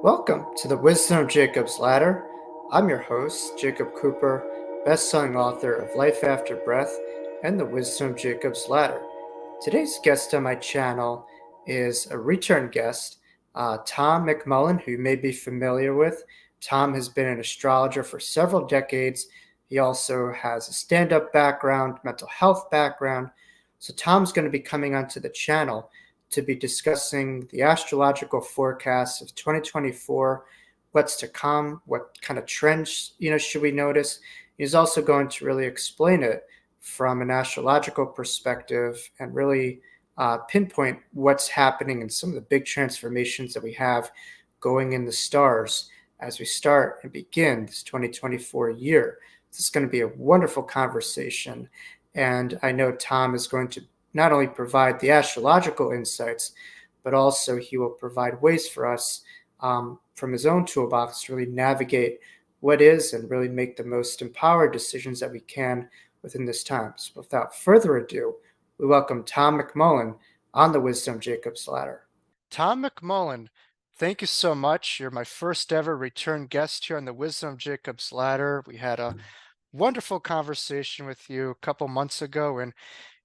Welcome to the Wisdom of Jacob's Ladder. I'm your host, Jacob Cooper, best-selling author of Life After Breath and the Wisdom of Jacob's Ladder. Today's guest on my channel is a return guest, Tom McMullen, who you may be familiar with. Tom has been an astrologer for several decades. He also has a stand-up background, mental health background. So Tom's going to be coming onto the channel to be discussing the astrological forecasts of 2024, what's to come, what kind of trends should we notice. He's also going to really explain it from an astrological perspective and really pinpoint what's happening and some of the big transformations that we have going in the stars as we start and begin this 2024 year. This is going to be a wonderful conversation, and I know Tom is going to not only provide the astrological insights, but also he will provide ways for us from his own toolbox to really navigate what is and really make the most empowered decisions that we can within this time. So without further ado, we welcome Tom McMullen on the Wisdom Jacob's Ladder. Tom McMullen, thank you so much. You're my first ever return guest here on the Wisdom Jacob's Ladder. We had a wonderful conversation with you a couple months ago, and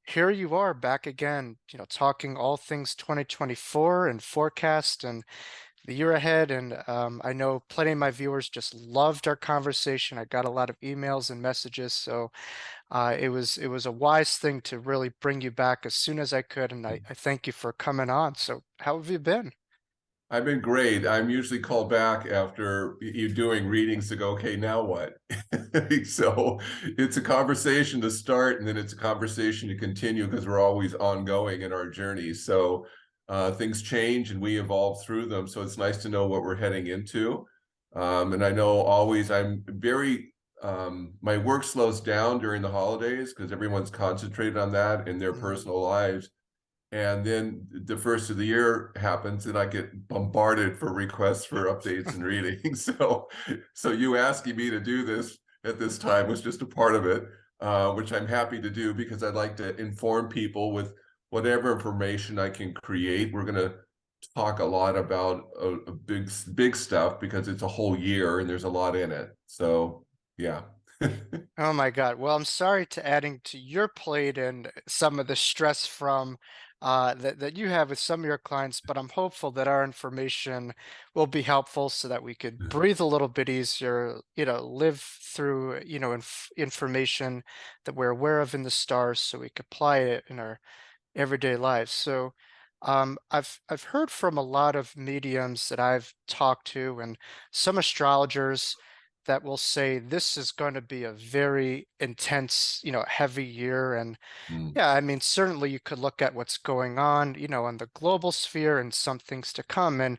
here you are back again, talking all things 2024 and forecast and the year ahead. And I know plenty of my viewers just loved our conversation. I got a lot of emails and messages, so it was a wise thing to really bring you back as soon as I could. And I thank you for coming on. So how have you been? I've been great. I'm usually called back after you doing readings to go, okay, now what? So it's a conversation to start, and then it's a conversation to continue because we're always ongoing in our journey. So things change and we evolve through them. So it's nice to know what we're heading into. And I know always I'm very, my work slows down during the holidays because everyone's concentrated on that in their personal lives. And then the first of the year happens and I get bombarded for requests for updates and readings. So you asking me to do this at this time was just a part of it, which I'm happy to do because I'd like to inform people with whatever information I can create. We're going to talk a lot about big stuff because it's a whole year and there's a lot in it. So yeah. Oh my God. Well, I'm sorry to adding to your plate and some of the stress from that you have with some of your clients, but I'm hopeful that our information will be helpful so that we could breathe a little bit easier, live through, information that we're aware of in the stars so we can apply it in our everyday lives. So I've heard from a lot of mediums that I've talked to and some astrologers that will say this is going to be a very intense, heavy year. And Mm. yeah, I mean, certainly you could look at what's going on, on the global sphere and some things to come. And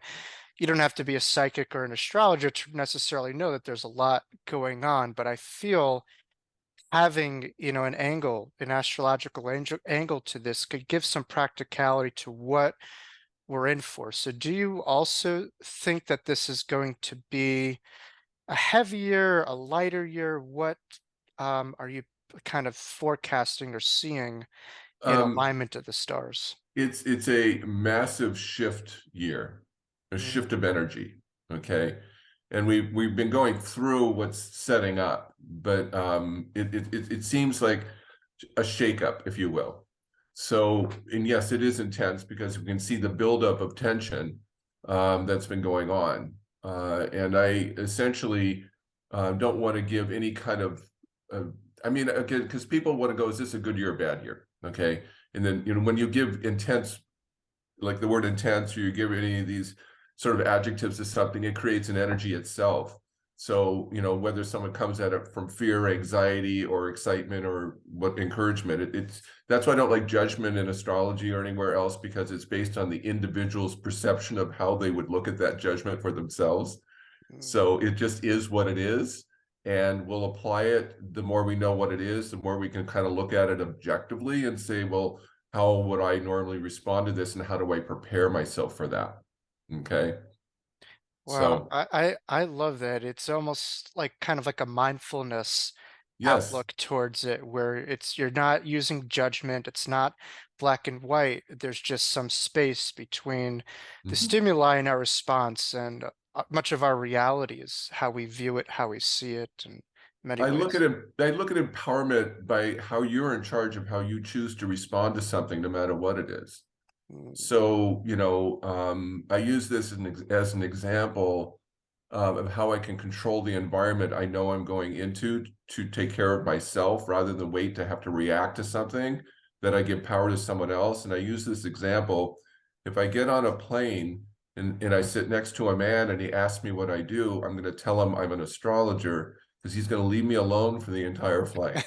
you don't have to be a psychic or an astrologer to necessarily know that there's a lot going on. But I feel having, an astrological angle to this could give some practicality to what we're in for. So do you also think that this is going to be a heavier, a lighter year? What are you kind of forecasting or seeing in Um, alignment of the stars? it's a massive shift year, a Mm, shift of energy. Okay. And we've been going through what's setting up, but it seems like a shakeup, if you will. So, and yes, it is intense because we can see the buildup of tension that's been going on. And I essentially don't want to give any kind of, I mean, again, because people want to go, is this a good year or bad year? Okay. And then, when you give intense, like the word intense, or you give any of these sort of adjectives to something, it creates an energy itself. So, whether someone comes at it from fear, anxiety, or excitement, or what encouragement, that's why I don't like judgment in astrology or anywhere else, because it's based on the individual's perception of how they would look at that judgment for themselves. mm. So it just is what it is. And we'll apply it. The more we know what it is, the more we can kind of look at it objectively and say, well, how would I normally respond to this and how do I prepare myself for that? Okay. Wow, So I love that. It's almost like kind of like a mindfulness yes. outlook towards it where you're not using judgment, it's not black and white. There's just some space between the Mhm. stimuli and our response. And much of our reality is how we view it, how we see it, in many I look at ways. it, I look at empowerment by how you're in charge of how you choose to respond to something, no matter what it is. Mm, So, I use this as an example of how I can control the environment I know I'm going into to take care of myself rather than wait to have to react to something that I give power to someone else. And I use this example. If I get on a plane and I sit next to a man and he asks me what I do, I'm going to tell him I'm an astrologer because he's going to leave me alone for the entire flight.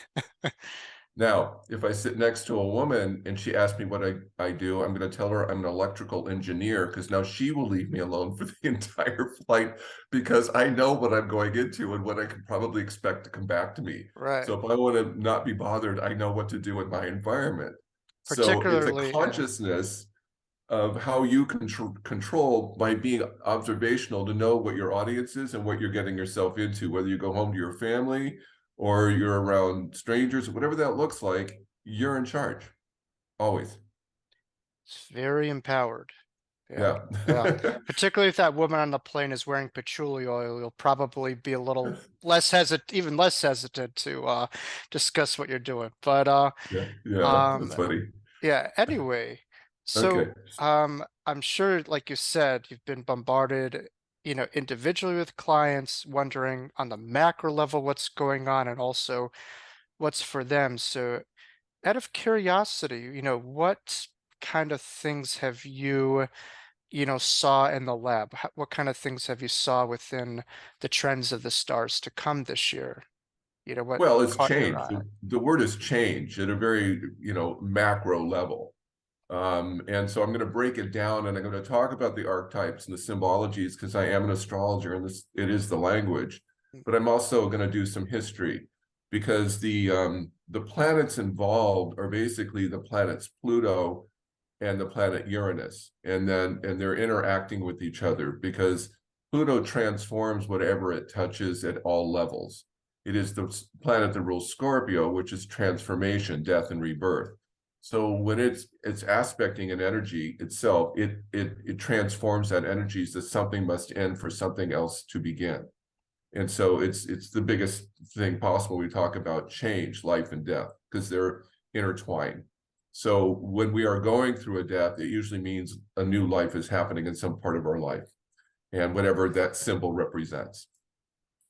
Now, if I sit next to a woman and she asks me what I do, I'm going to tell her I'm an electrical engineer because now she will leave me alone for the entire flight because I know what I'm going into and what I can probably expect to come back to me. right. So if I want to not be bothered, I know what to do in my environment. So it's a Particularly, yeah. consciousness of how you control by being observational to know what your audience is and what you're getting yourself into, whether you go home to your family or you're around strangers, whatever that looks like, you're in charge always. It's very empowered. Yeah, Yeah. yeah. Particularly if that woman on the plane is wearing patchouli oil, you'll probably be a little less hesitant, even less hesitant to discuss what you're doing. But Yeah, yeah, that's um, funny. yeah. Anyway, so Okay. I'm sure, like you said, you've been bombarded, individually with clients wondering on the macro level what's going on and also what's for them. So, out of curiosity, what kind of things have you saw in the lab? What kind of things have you saw within the trends of the stars to come this year? What Well, it's caught your changed. eye? The word has changed at a very, macro level. And so I'm going to break it down and I'm going to talk about the archetypes and the symbologies because I am an astrologer and it is the language. But I'm also going to do some history because the planets involved are basically the planets Pluto and the planet Uranus, and they're interacting with each other because Pluto transforms whatever it touches at all levels. It is the planet that rules Scorpio, which is transformation, death, and rebirth. So when it's aspecting an energy itself, it transforms that energy so something must end for something else to begin. And so it's the biggest thing possible. We talk about change, life and death, because they're intertwined. So when we are going through a death, it usually means a new life is happening in some part of our life, and whatever that symbol represents.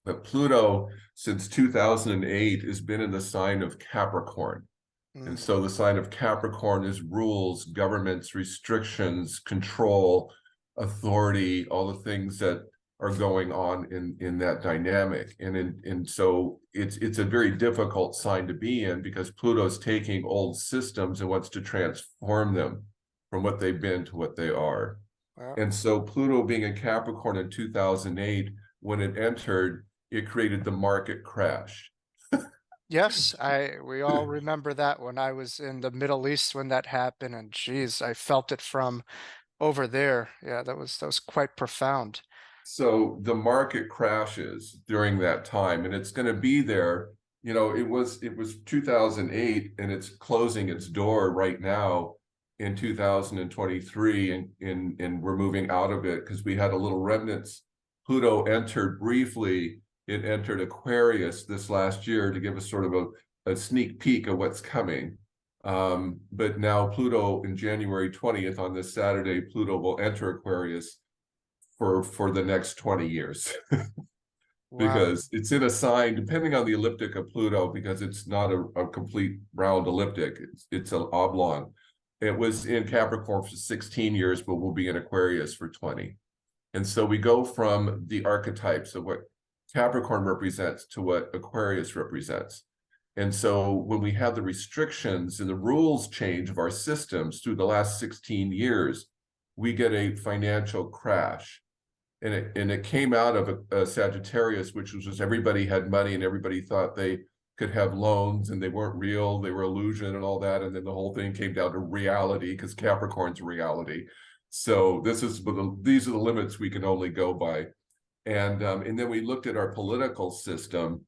But Pluto, since 2008, has been in the sign of Capricorn. And Mm, so the sign of Capricorn is rules, governments, restrictions, control, authority, all the things that are going on in that dynamic. And so it's a very difficult sign to be in because Pluto's taking old systems and wants to transform them from what they've been to what they are. well, And so Pluto being in Capricorn in 2008, when it entered, it created the market crash. yes, we all remember that when I was in the Middle East when that happened, and geez, I felt it from over there. Yeah, that was quite profound. So the market crashes during that time, and it's going to be there. It was 2008, and it's closing its door right now in 2023, and we're moving out of it because we had a little remnants. Pluto entered briefly. It entered Aquarius this last year to give us sort of a sneak peek of what's coming. But now Pluto in January 20th on this Saturday, Pluto will enter Aquarius for the next 20 years Wow. because it's in a sign depending on the ecliptic of Pluto because it's not a complete round ecliptic, it's an oblong. It was in Capricorn for 16 years but will be in Aquarius for 20. And so we go from the archetypes of what Capricorn represents to what Aquarius represents. And so when we have the restrictions and the rules change of our systems through the last 16 years, we get a financial crash. And it came out of a Sagittarius, which was just everybody had money and everybody thought they could have loans and they weren't real, they were illusion and all that. And then the whole thing came down to reality because Capricorn's reality. So these are the limits we can only go by. And then we looked at our political system,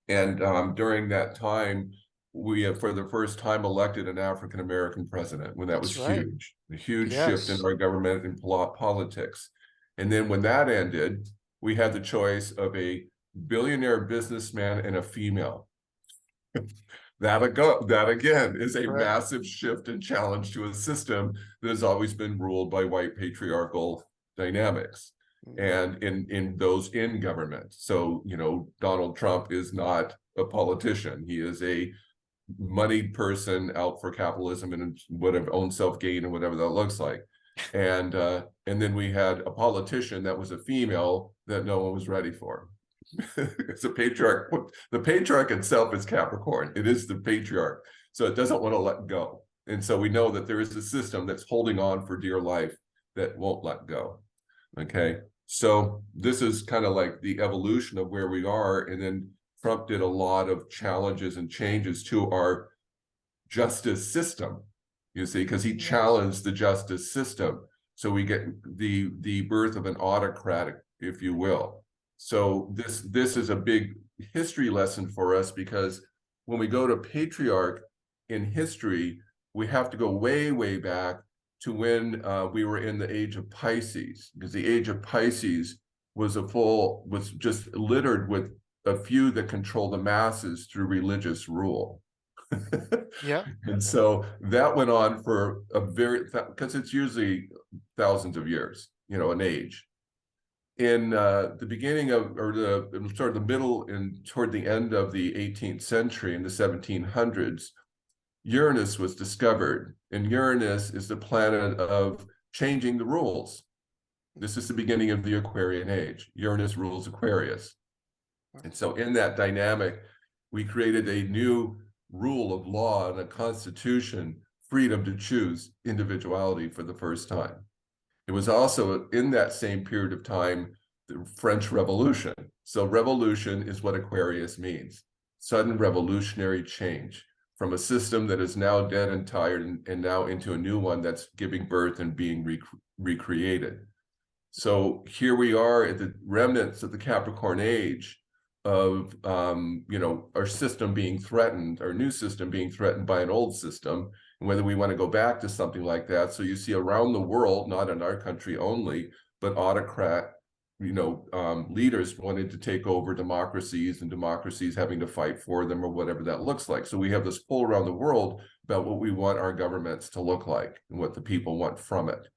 and during that time, we have for the first time elected an African American president when that was That's right. huge, a huge shift in Yes. our government and politics. And then when that ended, we had the choice of a billionaire businessman and a female. That again is a Correct. massive shift and challenge to a system that has always been ruled by white patriarchal dynamics and in those in government. So, Donald Trump is not a politician. He is a moneyed person out for capitalism and whatever, own self-gain and whatever that looks like. And then we had a politician that was a female that no one was ready for. It's a patriarch. The patriarch itself is Capricorn. It is the patriarch. So it doesn't want to let go. And so we know that there is a system that's holding on for dear life that won't let go. Okay. So this is kind of like the evolution of where we are. And then Trump did a lot of challenges and changes to our justice system, you see, because he challenged the justice system. So we get the birth of an autocratic, if you will. So this is a big history lesson for us, because when we go to patriarch in history, we have to go way, way back to when we were in the age of Pisces, because the age of Pisces was just littered with a few that control the masses through religious rule. Yeah. And so that went on for because it's usually thousands of years, an age. In the beginning of, or sort of the middle and toward the end of the 18th century, in the 1700s, Uranus was discovered, and Uranus is the planet of changing the rules. This is the beginning of the Aquarian age. Uranus rules Aquarius. And so in that dynamic, we created a new rule of law and a constitution, freedom to choose individuality for the first time. It was also in that same period of time, the French Revolution. So revolution is what Aquarius means. Sudden revolutionary change from a system that is now dead and tired and now into a new one that's giving birth and being recreated. So here we are at the remnants of the Capricorn age of, our system being threatened, our new system being threatened by an old system, and whether we want to go back to something like that. So you see around the world, not in our country only, but autocrat, leaders wanted to take over democracies, and democracies having to fight for them, or whatever that looks like. So we have this pull around the world about what we want our governments to look like and what the people want from it.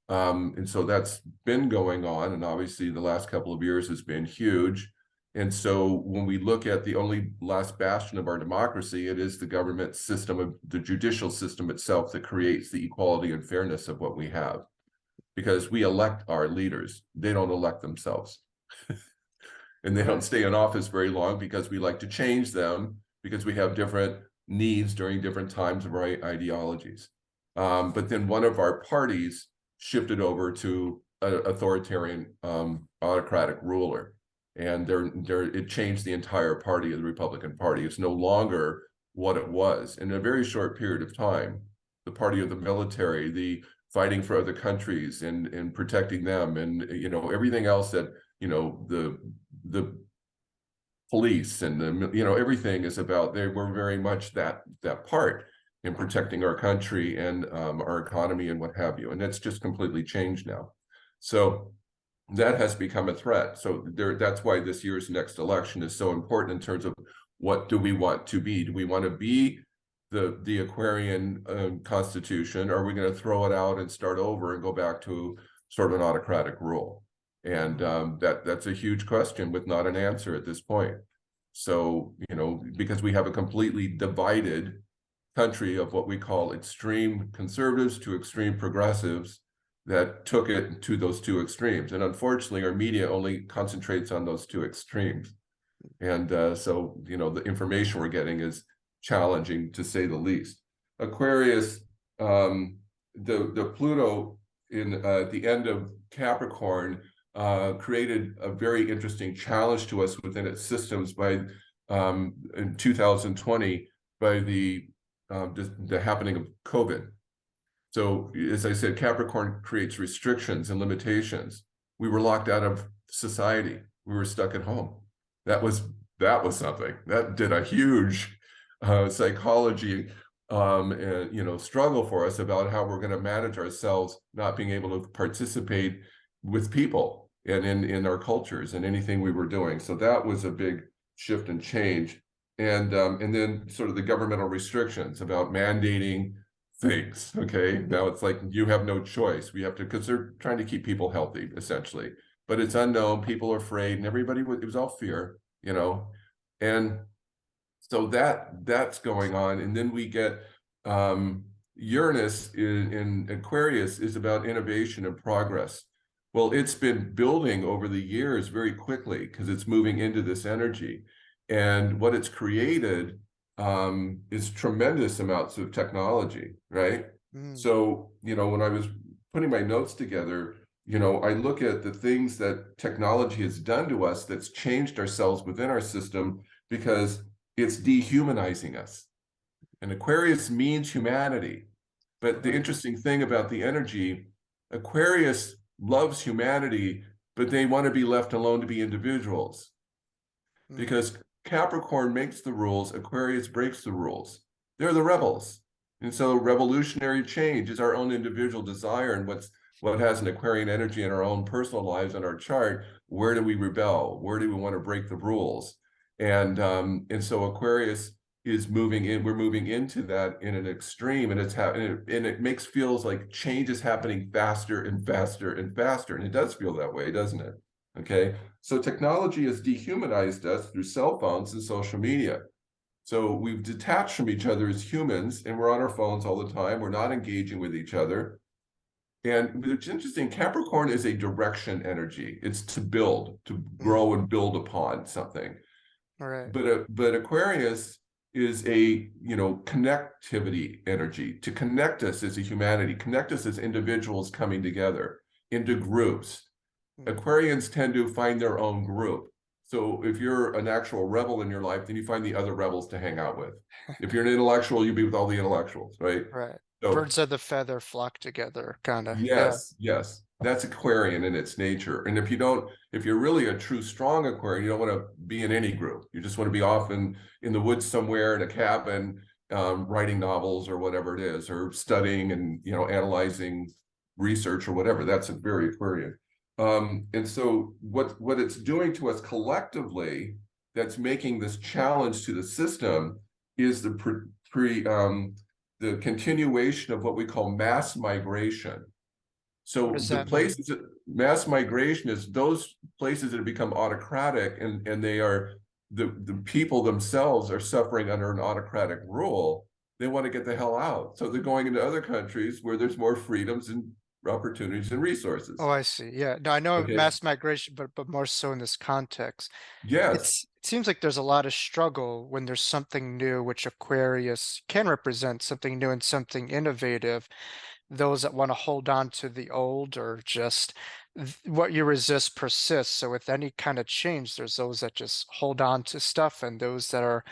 And so that's been going on, and obviously the last couple of years has been huge. And so when we look at the only last bastion of our democracy, it is the government system, of the judicial system itself, that creates the equality and fairness of what we have. Because we elect our leaders, they don't elect themselves. And they don't stay in office very long, because we like to change them, because we have different needs during different times of our ideologies. But then one of our parties shifted over to an authoritarian autocratic ruler. And it changed the entire party of the Republican Party. It's no longer what it was. In a very short period of time, the party of the military, the fighting for other countries and protecting them, and everything else that the police and the everything is about. They were very much that part in protecting our country and our economy and what have you. And that's just completely changed now. So that has become a threat. So that's why this year's next election is so important in terms of what do we want to be? Do we want to be the Aquarian constitution, or are we going to throw it out and start over and go back to sort of an autocratic rule? And that's a huge question with not an answer at this point. So, because we have a completely divided country of what we call extreme conservatives to extreme progressives that took it to those two extremes. And unfortunately, our media only concentrates on those two extremes. And so, the information we're getting is challenging, to say the least. Aquarius, the Pluto in the end of Capricorn created a very interesting challenge to us within its systems by in 2020 by the happening of COVID. So as I said, Capricorn creates restrictions and limitations. We were locked out of society. We were stuck at home. That was something that did a huge psychology struggle for us about how we're going to manage ourselves, not being able to participate with people and in our cultures and anything we were doing. So that was a big shift and change. And then sort of the governmental restrictions about mandating things. Okay, now it's like you have no choice. We have to, because they're trying to keep people healthy essentially, but it's unknown. People are afraid, and everybody it was all fear, and so that's going on. And then we get Uranus in Aquarius is about innovation and progress. Well, it's been building over the years very quickly because it's moving into this energy. And what it's created is tremendous amounts of technology, right? So, when I was putting my notes together, I look at the things that technology has done to us that's changed ourselves within our system because it's dehumanizing us. And Aquarius means humanity. But the interesting thing about the energy, Aquarius loves humanity, but they want to be left alone to be individuals. Because Capricorn makes the rules, Aquarius breaks the rules. They're the rebels. And so revolutionary change is our own individual desire, and what has an Aquarian energy in our own personal lives on our chart. Where do we rebel? Where do we want to break the rules? And so Aquarius is moving in. We're moving into that in an extreme, and it's happening, and it feels like change is happening faster and faster and faster, and it does feel that way, doesn't it? Okay, so technology has dehumanized us through cell phones and social media. So we've detached from each other as humans, and we're on our phones all the time. We're not engaging with each other. And it's interesting, Capricorn is a direction energy. It's to build, to grow and build upon something. Right. But Aquarius is a connectivity energy, to connect us as a humanity, connect us as individuals coming together into groups. Aquarians tend to find their own group. So if you're an actual rebel in your life, then you find the other rebels to hang out with. If you're an intellectual, you be with all the intellectuals, right? Right. So Birds of the feather flock together, kind of. Yeah. yes, that's Aquarian in its nature. And if you're really a true strong Aquarian, you don't want to be in any group. You just want to be off in the woods somewhere in a cabin, writing novels or whatever it is, or studying and analyzing research or whatever. That's a very Aquarian. And so what it's doing to us collectively, that's making this challenge to the system, is the continuation of what we call mass migration. So What does the that mean? places mass migration is those places that have become autocratic, and they are the people themselves are suffering under an autocratic rule. They want to get the hell out. So they're going into other countries where there's more freedoms and opportunities and resources. Oh, I see. Yeah. No, I know Okay. mass migration, but more so in this context. Yes. It seems like there's a lot of struggle when there's something new, which Aquarius can represent something new and something innovative. Those that want to hold on to the old, or just what you resist persists. So with any kind of change, there's those that just hold on to stuff and those that are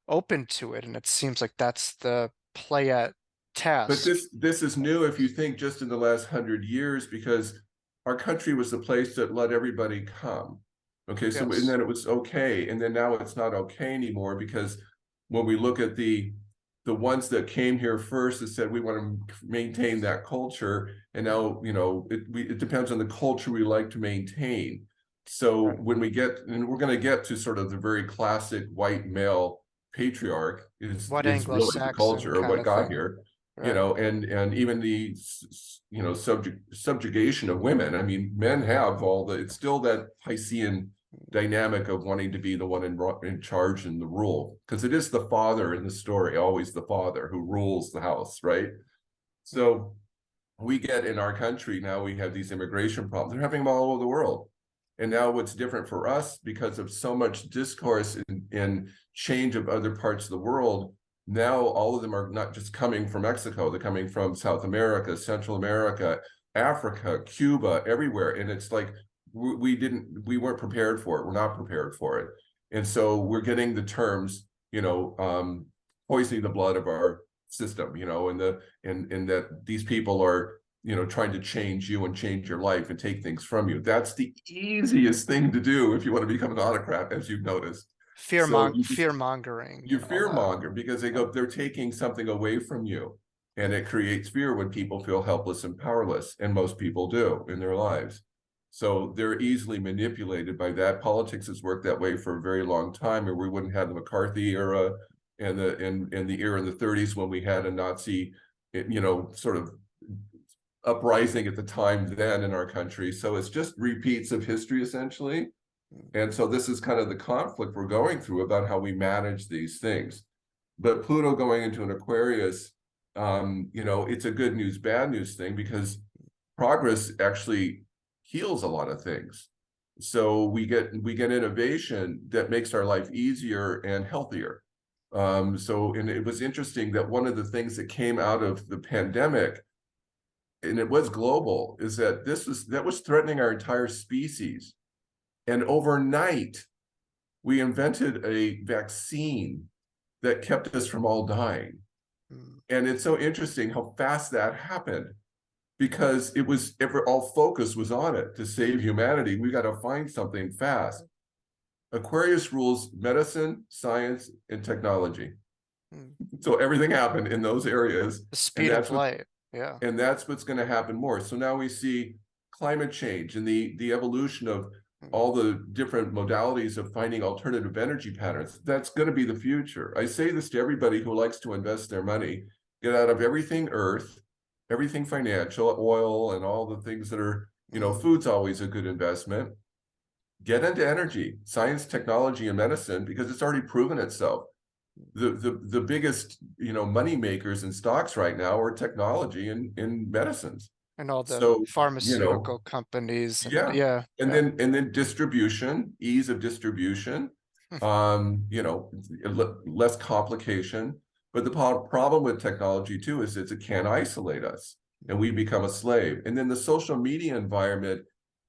open to it. And it seems like that's the play at But task. this is new if you think just in the last 100 years, because our country was the place that let everybody come. Okay, so and Yes. then it was okay, and then now it's not okay anymore, because when we look at the ones that came here first that said we want to maintain that culture, and now it depends on the culture we like to maintain. So Right. when we get, and we're going to get to sort of the very classic white male patriarch What is really the Anglo-Saxon culture of kind what of got thing. here, Right. and even the subjugation of women. I mean, men have it's still that Piscean dynamic of wanting to be the one in charge and the rule, because it is the father in the story, always the father who rules the house, right? So we get in our country now, we have these immigration problems. They're having them all over the world. And now what's different for us, because of so much discourse and change of other parts of the world, now all of them are not just coming from Mexico, they're coming from South America, Central America, Africa, Cuba, everywhere. And it's like we weren't prepared for it. We're not prepared for it. And so we're getting the terms, poisoning the blood of our system, and that these people are trying to change you and change your life and take things from you. That's the easiest thing to do if you want to become an autocrat, as you've noticed. So Fear mongering you and all fear that. monger, because Yeah. they're taking something away from you, and it creates fear when people feel helpless and powerless, and most people do in their lives. So they're easily manipulated by that. Politics has worked that way for a very long time, or we wouldn't have the McCarthy era and the era in the 30s when we had a Nazi, sort of uprising at the time then in our country. So it's just repeats of history essentially. And so this is kind of the conflict we're going through about how we manage these things. But Pluto going into an Aquarius, it's a good news, bad news thing, because progress actually heals a lot of things. So we get innovation that makes our life easier and healthier. And it was interesting that one of the things that came out of the pandemic, and it was global, is that that was threatening our entire species. And overnight, we invented a vaccine that kept us from all dying. And it's so interesting how fast that happened, because all focus was on it to save humanity. We got to find something fast. Aquarius rules medicine, science, and technology. So everything happened in those areas. The speed of light. Yeah. And that's what's going to happen more. So now we see climate change and the evolution of all the different modalities of finding alternative energy patterns. That's going to be the future. I say this to everybody who likes to invest their money: get out of everything earth, everything financial, oil, and all the things that are, food's always a good investment. Get into energy, science, technology, and medicine, because it's already proven itself. The biggest, money makers in stocks right now are technology and in medicines. And all the pharmaceutical companies. And, then distribution, ease of distribution, less complication. But the problem with technology too is it can isolate us and we become a slave. And then the social media environment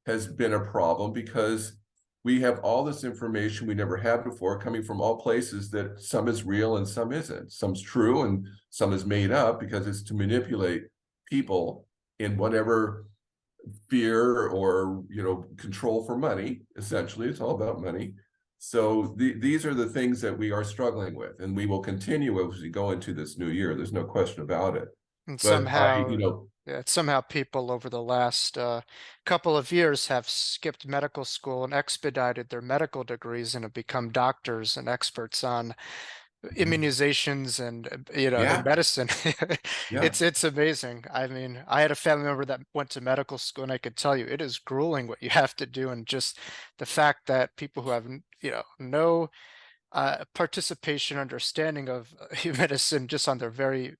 has been a problem, because we have all this information we never had before, coming from all places that some is real and some isn't. Some's true and some is made up, because it's to manipulate people in whatever fear or control for money. Essentially, it's all about money. So these are the things that we are struggling with, and we will continue as we go into this new year. There's no question about it. And But somehow people over the last couple of years have skipped medical school and expedited their medical degrees and have become doctors and experts on immunizations and in medicine. It's amazing. I mean, I had a family member that went to medical school, and I could tell you it is grueling what you have to do, and just the fact that people who have no participation, understanding of medicine, just on their very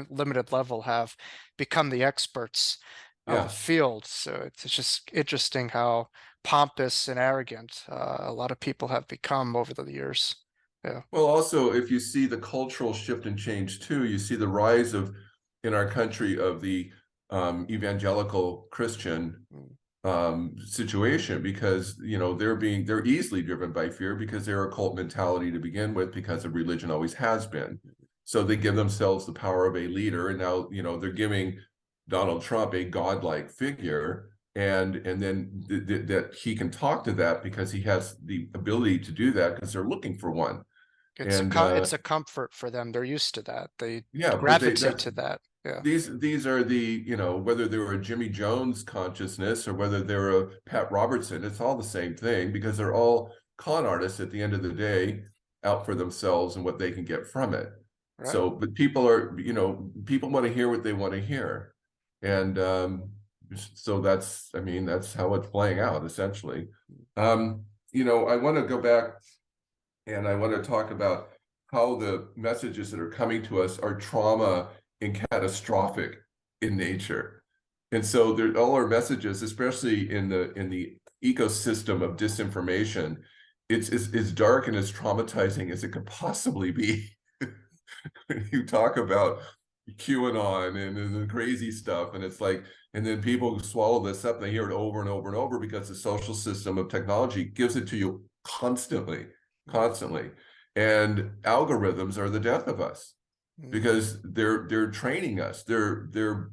limited level, have become the experts of the field. So it's just interesting how pompous and arrogant a lot of people have become over the years. Yeah. Well, also, if you see the cultural shift and change too, you see the rise in our country of the evangelical Christian situation, because they're easily driven by fear, because they're a cult mentality to begin with, because of religion always has been. So they give themselves the power of a leader, and now they're giving Donald Trump a godlike figure, and then that he can talk to that because he has the ability to do that, because they're looking for one. It's a comfort for them. They're used to that. They gravitate to that. Yeah. These are the, whether they're a Jimmy Jones consciousness or whether they're a Pat Robertson, it's all the same thing, because they're all con artists at the end of the day, out for themselves and what they can get from it. Right. So, but people want to hear what they want to hear. And so that's how it's playing out, essentially. I want to go back and I want to talk about how the messages that are coming to us are trauma and catastrophic in nature. And so all our messages, especially in the ecosystem of disinformation, it's as dark and as traumatizing as it could possibly be. When you talk about QAnon and the crazy stuff, and it's like, and then people swallow this up and they hear it over and over and over, because the social system of technology gives it to you constantly. And algorithms are the death of us, because they're training us. They're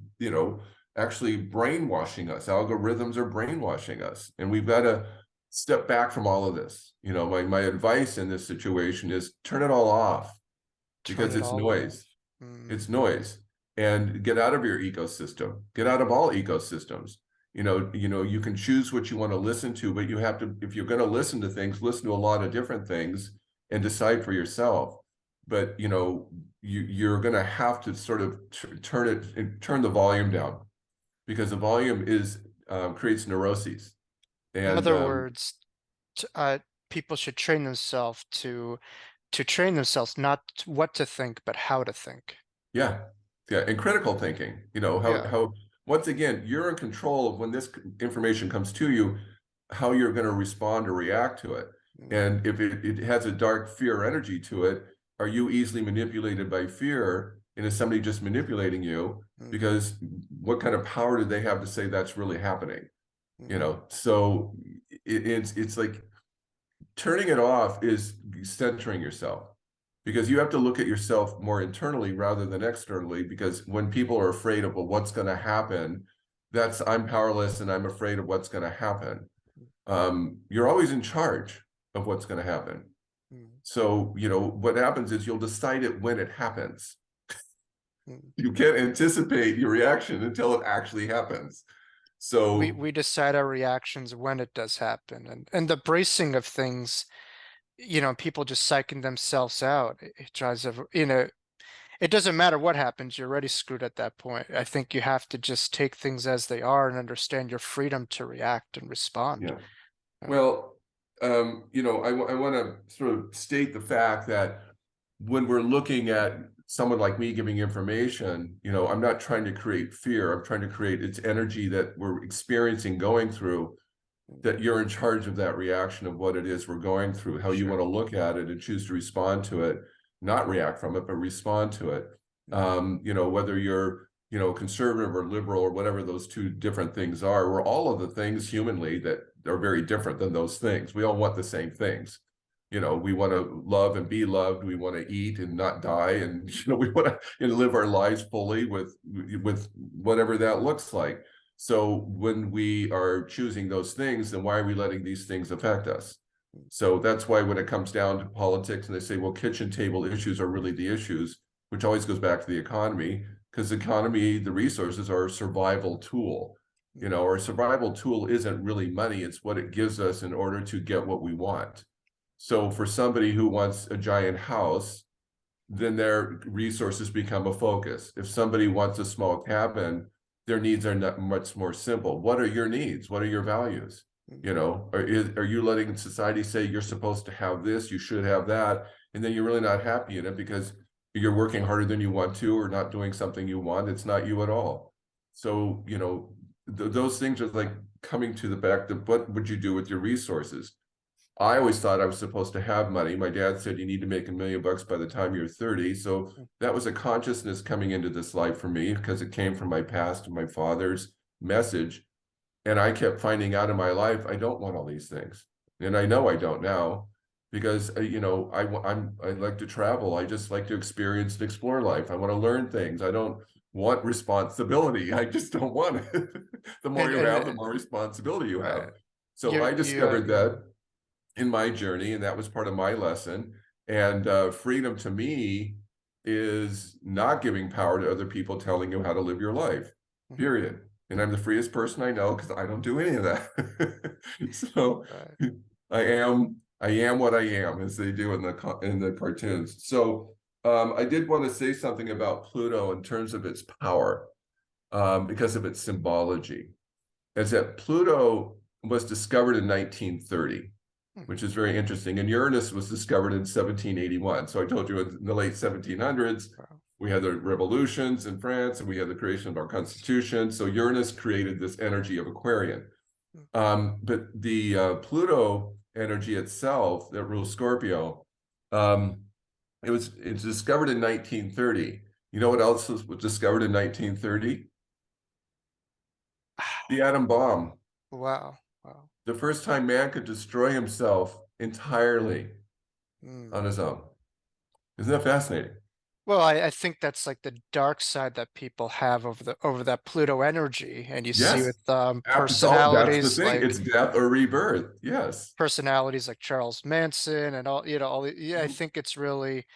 actually brainwashing us. Algorithms are brainwashing us, and we've got to step back from all of this. My advice in this situation is turn it all off, because it's noise. It's noise. And get out of your ecosystem. Get out of all ecosystems. You can choose what you want to listen to, but you have to, if you're going to listen to things, listen to a lot of different things and decide for yourself. But you're going to have to sort of turn the volume down, because the volume is creates neuroses. In And other words, people should train themselves to train themselves not what to think, but how to think. yeah, yeah, and critical thinking, Yeah. how once again, you're in control of when this information comes to you, how you're going to respond or react to it. Mm, And if it has a dark fear energy to it, are you easily manipulated by fear? And is somebody just manipulating you? mm, Because what kind of power do they have to say that's really happening? mm, So it's like turning it off is centering yourself, because you have to look at yourself more internally rather than externally. Because when people are afraid of, well, what's going to happen, that's I'm powerless and I'm afraid of what's going to happen. You're always in charge of what's going to happen. mm, So what happens is you'll decide it when it happens. mm. You can't anticipate your reaction until it actually happens. So We decide our reactions when it does happen, and the bracing of things, people just psyching themselves out. It drives it doesn't matter what happens, you're already screwed at that point. I think you have to just take things as they are and understand your freedom to react and respond. yeah. Uh, Well, I want to sort of state the fact that when we're looking at someone like me giving information, I'm not trying to create fear. I'm trying to create its energy that we're experiencing, going through, that you're in charge of that reaction of what it is we're going through, how you want sure. to look at it and choose to respond to it, not react from it, but respond to it. Mm, Whether you're, conservative or liberal or whatever those two different things are, we're all of the things humanly that are very different than those things. We all want the same things. We want to love and be loved. We want to eat and not die, and we want to live our lives fully with whatever that looks like. So when we are choosing those things, then why are we letting these things affect us? So that's why when it comes down to politics and they say, well, kitchen table issues are really the issues, which always goes back to the economy, because the economy, the resources are a survival tool. Our survival tool isn't really money. It's what it gives us in order to get what we want. So for somebody who wants a giant house, then their resources become a focus. If somebody wants a small cabin, their needs are not much more simple. What are your needs? What are your values? mm, Are you letting society say you're supposed to have this, you should have that, and then you're really not happy in it because you're working harder than you want to, or not doing something you want? It's not you at all. So those things are like coming to the back. What would you do with your resources? I always thought I was supposed to have money. My dad said you need to make $1 million by the time you're 30. So mm, that was a consciousness coming into this life for me, because it came from my past and my father's message. And I kept finding out in my life, I don't want all these things. And I know I don't now, because, I like to travel. I just like to experience and explore life. I want to learn things. I don't want responsibility. I just don't want it. The more And you and have, the more responsibility you have. So I discovered yeah. that in my journey, and that was part of my lesson. And freedom to me is not giving power to other people telling you how to live your life, Mhm. period. And I'm the freest person I know, because I don't do any of that. So Right. I am what I am, as they do in the cartoons. So I did want to say something about Pluto in terms of its power, because of its symbology. Is that Pluto was discovered in 1930, Mhm. which is very interesting. And Uranus was discovered in 1781. So I told you in the late 1700s, Wow. we had the revolutions in France and we had the creation of our Constitution. So Uranus created this energy of Aquarian. Mm. But the Pluto energy itself that rules Scorpio, um, it's discovered in 1930. You know what else was discovered in 1930? The atom bomb. Wow. Wow. The first time man could destroy himself entirely on Mm. his own. Isn't that fascinating? Well, I think that's like the dark side that people have over that Pluto energy, and you see Yes. with That's the thing. It's death or rebirth. Yes. personalities like Charles Manson and yeah, I think it's really,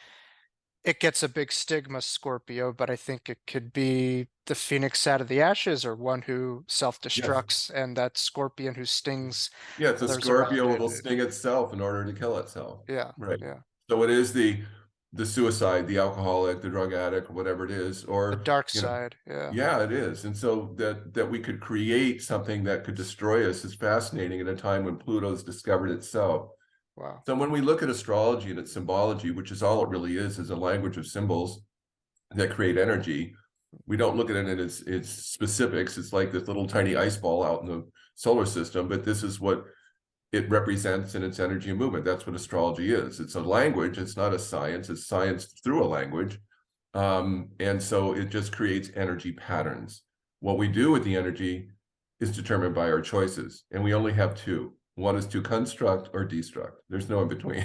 it gets a big stigma, Scorpio, but I think it could be the phoenix out of the ashes, or one who Yes. self-destructs, and that scorpion who stings Yeah, it's a others around Scorpio, it. it'll sting itself in order to kill itself. Yeah, Right. yeah. So it is the suicide, the alcoholic, the drug addict, whatever it is, The or dark side. Yeah. yeah, it is. And so that we could create something that could destroy us is fascinating at a time when Pluto's discovered itself. Wow. So when we look at astrology and its symbology, which is all it really is a language of symbols that create energy, we don't look at it in its specifics. It's like this little tiny ice ball out in the solar system, but this is what it represents in its energy and movement. That's what astrology is. It's a language. It's not a science. It's science through a language. And so it just creates energy patterns. What we do with the energy is determined by our choices. And we only have two. One is to construct or destruct. There's no in between.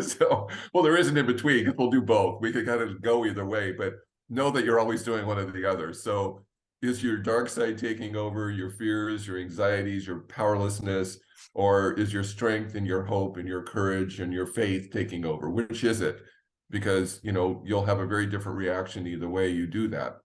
So, well, there is an in between because we'll do both. We could kind of go either way, but know that you're always doing one or the other. So is your dark side taking over your fears, your anxieties, your powerlessness, or is your strength and your hope and your courage and your faith taking over? Which is it? Because, you know, you'll have a very different reaction either way you do that.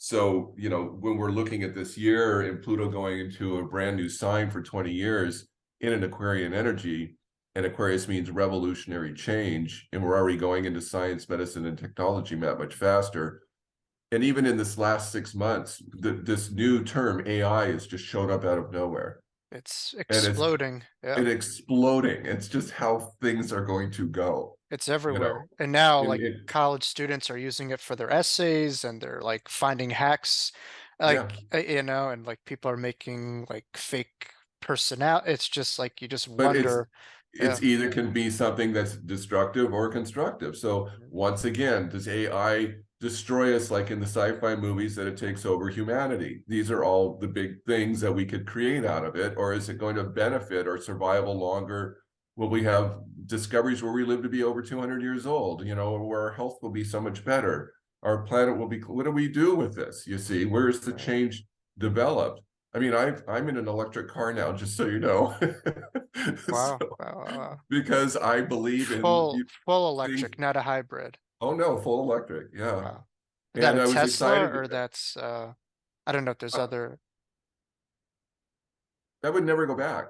So, you know, when we're looking at this year and Pluto going into a brand new sign for 20 years in an Aquarian energy, and Aquarius means revolutionary change, and we're already going into science, medicine, and technology much faster. And even in this last 6 months, this new term AI has just showed up out of nowhere. It's And exploding. Yeah. it's exploding. It's just how things are going to go, It's you know. everywhere. And now, And like, college students are using it for their essays, and they're like finding hacks, yeah, and like people are making like fake personnel. It's just like you just but wonder. Yeah. it's either can be something that's destructive or constructive. So once again, does AI destroy us like in the sci-fi movies that it takes over humanity? These are all the big things that we could create out of it. Or is it going to benefit our survival longer? Will we have discoveries where we live to be over 200 years old, you know, where our health will be so much better? Our planet will be, what do we do with this? You see, where is the Right. change developed? I mean, I'm in an electric car now, just so you know. Wow. So, Wow. Wow. Wow. because I believe in Full things. electric, not a hybrid. Oh no, full electric, yeah. Wow. Is that And a I was Tesla, excited. or that's I don't know if there's uh, other. I would never go back.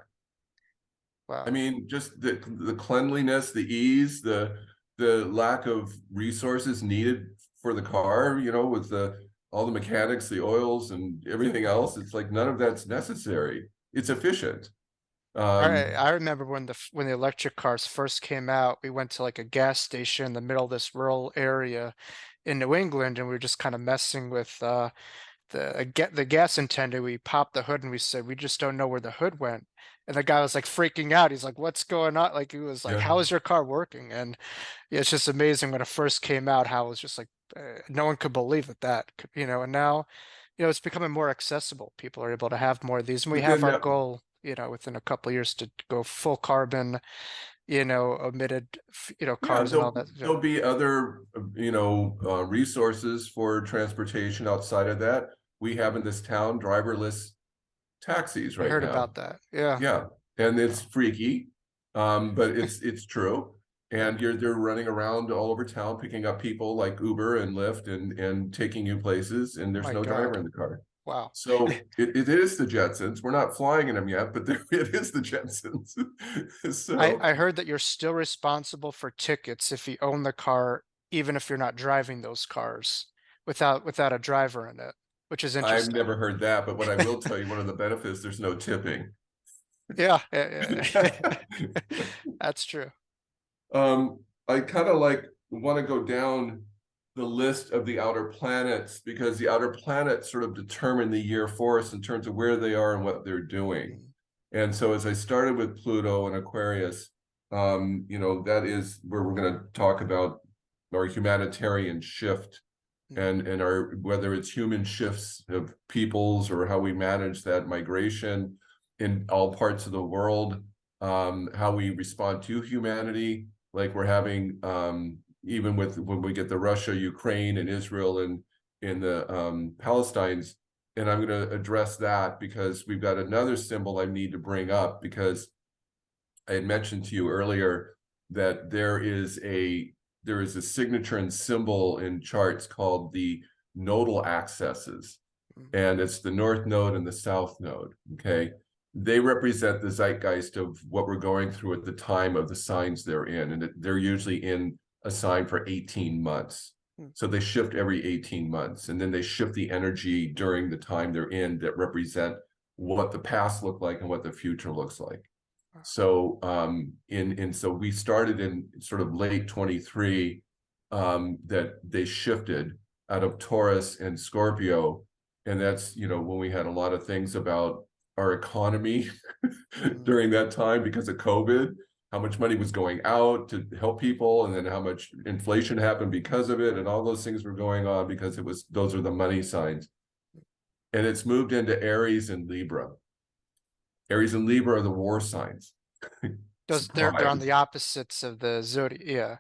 I Wow. mean, just the cleanliness, the ease, the lack of resources needed for the car, you know, with the all the mechanics, the oils, and everything else. It's like none of that's necessary. It's efficient. Um, I remember when when the electric cars first came out, we went to like a gas station in the middle of this rural area in New England, and we were just kind of messing with the gas attendant. We popped the hood and we said, we just don't know where the hood went. And the guy was like freaking out. He's like, what's going on? Like, he was like, yeah. how is your car working? And yeah, it's just amazing when it first came out, how it was just like, no one could believe and now, it's becoming more accessible. People are able to have more of these, and we But have then our goal, within a couple of years to go full carbon, emitted, yeah, cars and all that. there'll be other, resources for transportation outside of that. We have in this town driverless taxis I right heard now. about that. Yeah. Yeah, and it's Wow. freaky, but it's true. Yeah. And they're running around all over town picking up people like Uber and Lyft and taking you places, and Oh there's my no driver God. in the car. Wow. So it is the Jetsons. We're not flying in them yet, but it is the Jetsons. So I heard that you're still responsible for tickets if you own the car, even if you're not driving those cars, without a driver in it, which is I've interesting. never heard that, but what I will tell you, one of the benefits, there's no tipping. Yeah, yeah, yeah. That's true. I kind of like want to go down the list of the outer planets because the outer planets sort of determine the year for us in terms of where they are and what they're doing. Mm, And so as I started with Pluto and Aquarius, that is where we're going to talk about our humanitarian shift mm, and our whether it's human shifts of peoples or how we manage that migration in all parts of the world, how we respond to humanity, like we're having even with when we get the Russia, Ukraine, and Israel and in the Palestinians. And I'm going to address that because we've got another symbol I need to bring up because I had mentioned to you earlier that there is a there is a signature and symbol in charts called the nodal accesses, and it's the north node and the south node. Okay, they represent the zeitgeist of what we're going through at the time of the signs they're in, and they're usually in a sign for 18 months. So they shift every 18 months, and then they shift the energy during the time they're in that represent what the past looked like and what the future looks like. So so we started in sort of late 23, that they shifted out of Taurus and Scorpio, and that's, you know, when we had a lot of things about our economy during that time because of COVID, how much money was going out to help people, and then how much inflation happened because of it, and all those things were going on because those are the money signs. And it's moved into Aries and Libra. Aries and Libra are the war signs. They're on the opposites of the zodiac. Yeah.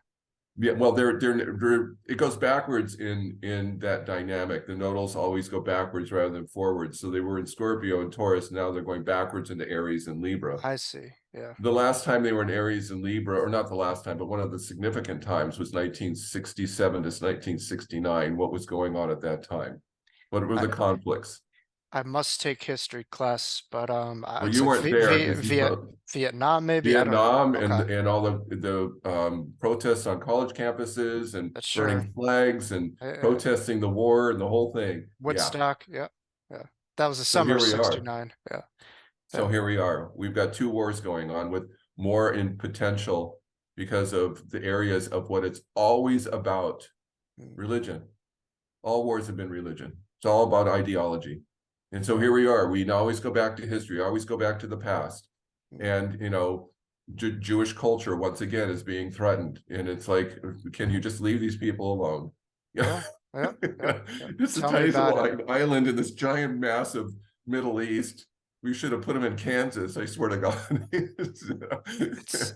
Yeah, well, it goes backwards in that dynamic. The nodals always go backwards rather than forwards. So they were in Scorpio and Taurus. Now they're going backwards into Aries and Libra. I see. Yeah. The last time they were in Aries and Libra, or not the last time, but one of the significant times was 1967 to 1969. What was going on at that time? What were the conflicts? I must take history class, but Well, it's you like weren't there because Vietnam, maybe. I don't Vietnam know. Okay. and all the protests on college campuses and That's sure. burning flags and protesting the war and the whole thing. Woodstock. Yeah. Yeah. That was the So summer here of we are. 69. Yeah. So here we are. We've got two wars going on with more in potential because of the areas of what it's always about. Religion. All wars have been religion. It's all about ideology. And so here we are. We always go back to history, always go back to the past. And, you know, Jewish culture, once again, is being threatened. And it's like, can you just leave these people alone? Yeah. It's a tiny little island in this giant, massive Middle East. We should have put them in Kansas, I swear to God.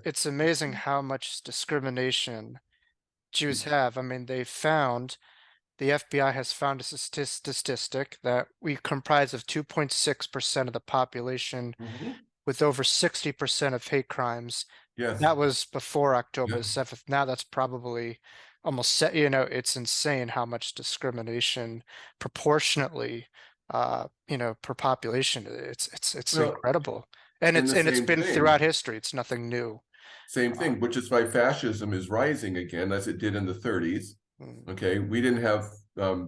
It's amazing how much discrimination Jews have. I mean, the FBI has found a statistic that we comprise of 2.6% of the population with over 60% of hate crimes. Yes. That was before October 7th. Now that's probably almost set, you know, it's insane how much discrimination proportionately, you know, per population. It's incredible. And it's been throughout history. It's nothing new. Same thing, which is why fascism is rising again, as it did in the 30s. Okay, we didn't have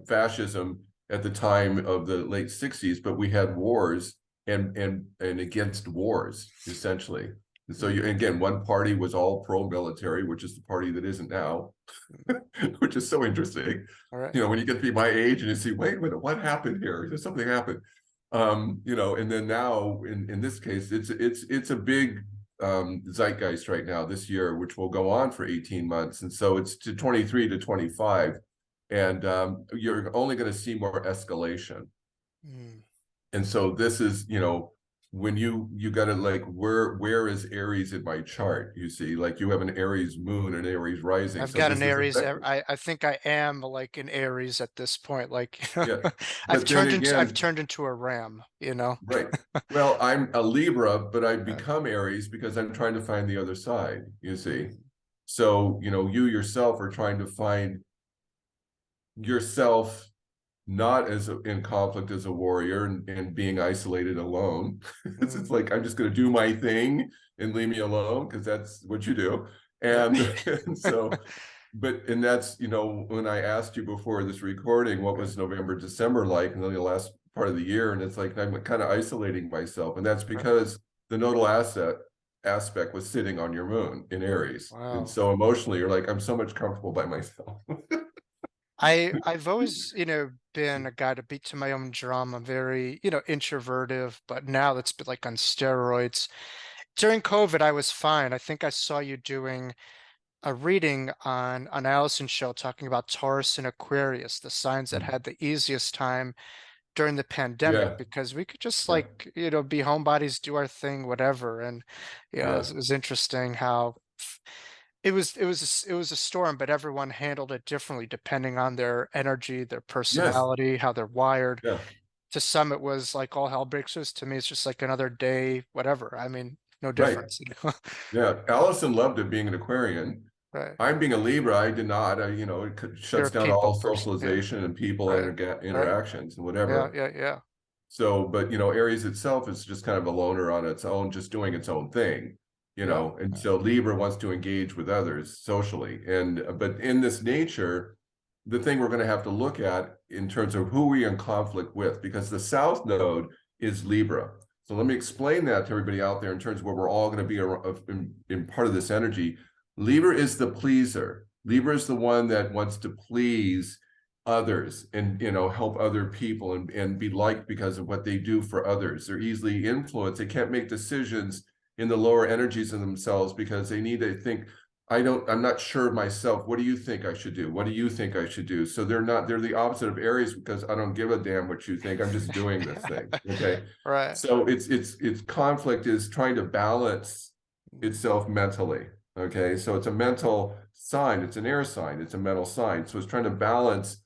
fascism at the time of the late 60s, but we had wars and against wars, essentially. And so again, one party was all pro-military, which is the party that isn't now, which is so interesting. You know, when you get to be my age and you see, wait a minute, what happened here? There's something happened. You know, and then now in this case, it's a big zeitgeist right now this year, which will go on for 18 months. And so it's to 23 to 25. And you're only going to see more escalation. And so this is, you know, when you got to like, where is Aries in my chart? You see, like you have an Aries moon and Aries rising. I've got an Aries. I think I am like an Aries at this point. Like, I've turned into a ram, you know? Right. Well, I'm a Libra, but I've become Aries because I'm trying to find the other side, you see. So, you know, you yourself are trying to find yourself not as in conflict as a warrior and being isolated alone. It's like, I'm just going to do my thing and leave me alone because that's what you do. And so, and that's, you know, when I asked you before this recording, what was November, December like, and then the last part of the year, and it's like, I'm kind of isolating myself. And that's because the nodal aspect was sitting on your moon in Aries. And so emotionally, you're like, I'm so much comfortable by myself. I've always, you know, been a guy to beat to my own drum. I'm very, you know, introverted, but now it's been like on steroids. During COVID, I was fine. I think I saw you doing a reading on Allison's show talking about Taurus and Aquarius, the signs that had the easiest time during the pandemic, because we could just like, you know, be homebodies, do our thing, whatever. And, you know, it was interesting how it was a storm, but everyone handled it differently depending on their energy, their personality, how they're wired. To some, it was like all hell breaks loose. To me, it's just like another day, whatever. I mean, no difference. Yeah, Allison loved it being an Aquarian. Right. I'm being a Libra, I did not. It You're shuts a down people all person. Yeah. socialization and people Right. Right. interactions and Yeah. whatever. Yeah. Yeah. So, but Aries itself is just kind of a loner on its own, just doing its own thing, Yeah. and so Libra wants to engage with others socially. But in this nature, the thing we're going to have to look at in terms of who we're in conflict with, because the South Node is Libra. So let me explain that to everybody out there in terms of where we're all going to be in part of this energy. Libra is the pleaser. Libra is the one that wants to please others and help other people and be liked because of what they do for others. They're easily influenced. They can't make decisions in the lower energies of themselves because they need to think, I'm not sure of myself. What do you think I should do? What do you think I should do? So they're the opposite of Aries, because I don't give a damn what you think. I'm just doing this thing. Okay. Right. So it's conflict is trying to balance itself mentally. Okay. So it's a mental sign. It's an air sign. It's a mental sign. So it's trying to balance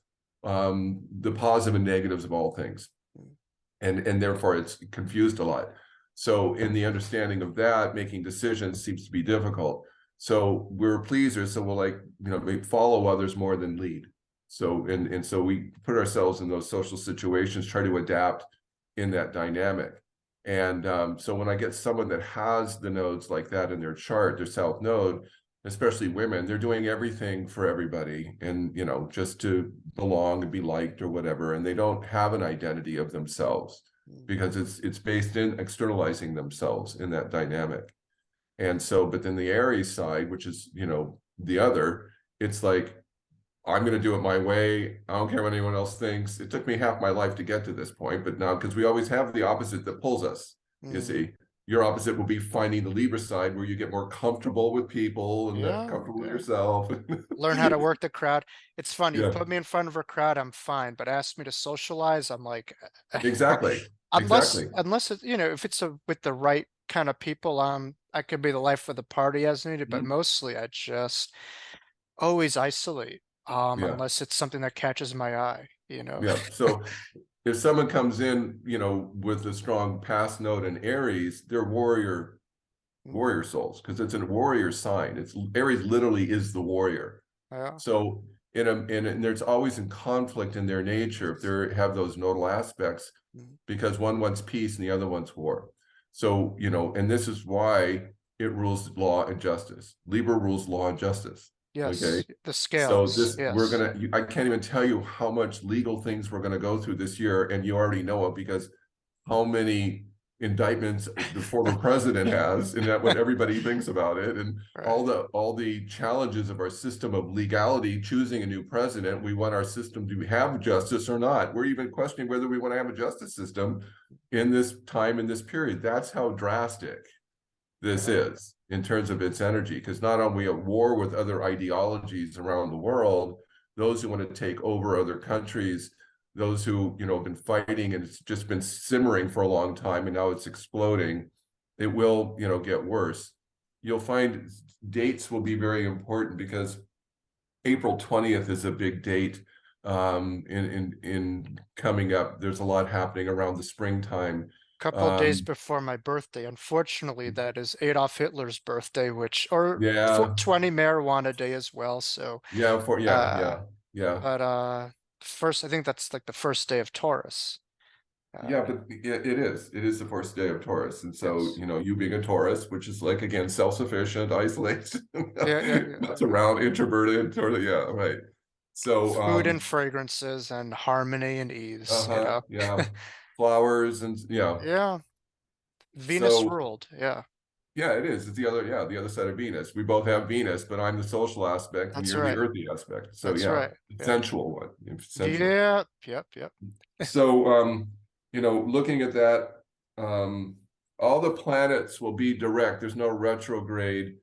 the positive and negatives of all things, and therefore it's confused a lot. So in the understanding of that, making decisions seems to be difficult. So we're pleasers, so we'll we follow others more than lead. So and so we put ourselves in those social situations, try to adapt in that dynamic. And so when I get someone that has the nodes like that in their chart, their South Node, especially women, they're doing everything for everybody and just to belong and be liked or whatever, and they don't have an identity of themselves because it's based in externalizing themselves in that dynamic. And so, but then the Aries side, which is the other, it's like, I'm going to do it my way. I don't care what anyone else thinks. It took me half my life to get to this point, but now, because we always have the opposite that pulls us, you see. Your opposite will be finding the Libra side where you get more comfortable with people and Yeah. comfortable with Yeah. yourself. Learn how to work the crowd. It's funny. You Yeah, put me in front of a crowd, I'm fine. But ask me to socialize, I'm like, exactly. unless Exactly. it, if it's with the right kind of people, I could be the life of the party as needed. But Mhm. mostly, I just always isolate. Yeah. Unless it's something that catches my eye. Yeah. So if someone comes in, with a strong past node in Aries, they're warrior souls, because it's a warrior sign. It's Aries literally is the warrior. Yeah. So and there's always in conflict in their nature if they have those nodal aspects, because one wants peace and the other wants war. So and this is why it rules law and justice. Libra rules law and justice. Okay. Yes. The So scales. Yes. I can't even tell you how much legal things we're gonna go through this year, and you already know it because how many indictments the former president has, and that what everybody thinks about it, and Right. all the challenges of our system of legality, choosing a new president. We want our system to have justice or not. We're even questioning whether we want to have a justice system in this time, in this period. That's how drastic this Yeah. is in terms of its energy, because not only at war with other ideologies around the world, those who want to take over other countries, those who have been fighting, and it's just been simmering for a long time and now it's exploding. It will get worse. You'll find dates will be very important, because April 20th is a big date in coming up. There's a lot happening around the springtime. Couple of days um before my birthday. Unfortunately, that is Adolf Hitler's birthday, or yeah, 420 marijuana day as well. So, yeah, uh, yeah. but first, I think that's like the first day of Taurus. Yeah, Uh, but it is the first day of Taurus. And so, yes. you being a Taurus, which is like, again, self-sufficient, isolated, Yeah, yeah, yeah. not around, introverted, totally, yeah, right. So, Food and fragrances and harmony and ease. yeah, flowers and yeah. Yeah. Venus So, ruled. Yeah. yeah, it is. It's the other side of Venus. We both have Venus, but I'm the social aspect and That's you're the right. earthy aspect. So, That's yeah, right. the Yeah. sensual one, sensual. Yeah. Yep. Yep. So, looking at that, all the planets will be direct. There's no retrograde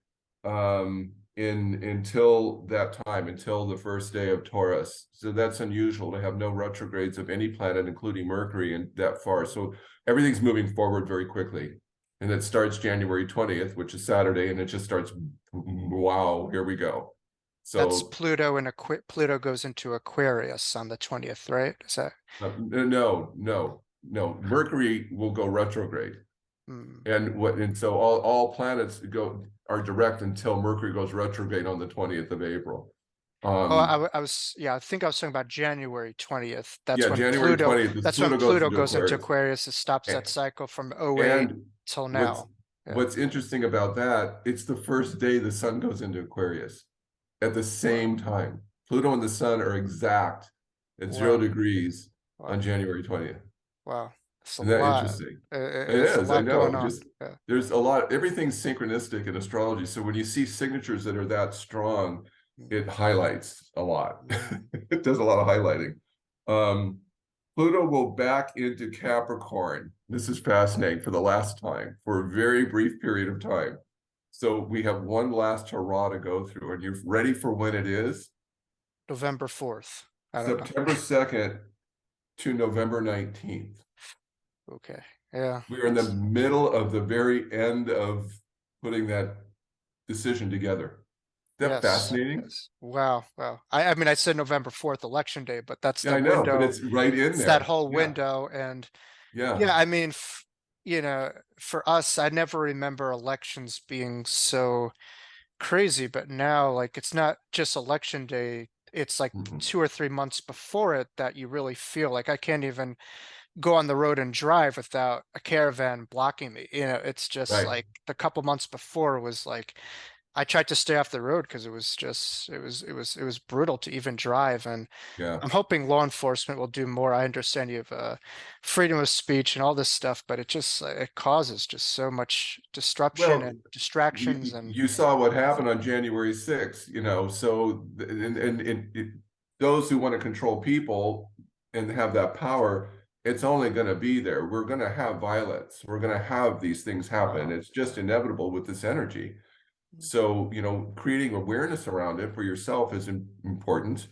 in until that time, until the first day of Taurus. So that's unusual to have no retrogrades of any planet, including Mercury, and that far. So everything's moving forward very quickly. And it starts January 20th, which is Saturday, and it just starts, wow, here we go. That's So Pluto, and Pluto goes into Aquarius on the 20th, right? Is that no. Mercury will go retrograde. Mm. And so all planets are direct until Mercury goes retrograde on the 20th of April. Oh, I was, yeah, I think I was talking about January 20th. Yeah, January 20th, because That's when Pluto goes Pluto into goes into Aquarius. Aquarius. It stops that cycle from '08 And till what's now. Yeah. what's interesting about that, it's the first day the sun goes into Aquarius at the Wow. same time. Pluto and the sun are exact at 0 Wow. degrees Wow. on January 20th. Wow. It's a Isn't that lot. interesting? It It's a is, I lot going know. on. Just Yeah. there's a lot, everything's synchronistic in astrology. So when you see signatures that are that strong, Mm. it highlights a lot. Mm. It does a lot of highlighting. Um, Pluto will back into Capricorn. This is fascinating, for the last time, for a very brief period of time. So we have one last hurrah to go through, and you're ready for when it is? November 4th. I don't know. September 2nd to November 19th. Okay. Yeah. We are in the middle of the very end of putting that decision together. Isn't that Yes. fascinating? Yes. Wow. Wow. I mean, I said November 4th, election day, but that's Yeah, the I know, but window. it's right in It's that there. whole Yeah, window. And yeah. yeah, I mean, you know, for us, I never remember elections being so crazy, but now, like, it's not just election day. It's like Mm-mm. 2 or 3 months before it that you really feel like I can't even go on the road and drive without a caravan blocking me. It's just Right. like the couple months before was like I tried to stay off the road because it was brutal to even drive. And Yeah. I'm hoping law enforcement will do more. I understand you have freedom of speech and all this stuff, but it just it causes just so much disruption Well, and distractions and you saw what happened on January 6th, so those who want to control people and have that power, it's only going to be there. We're going to have violence. We're going to have these things happen. It's just inevitable with this energy. So, creating awareness around it for yourself is important.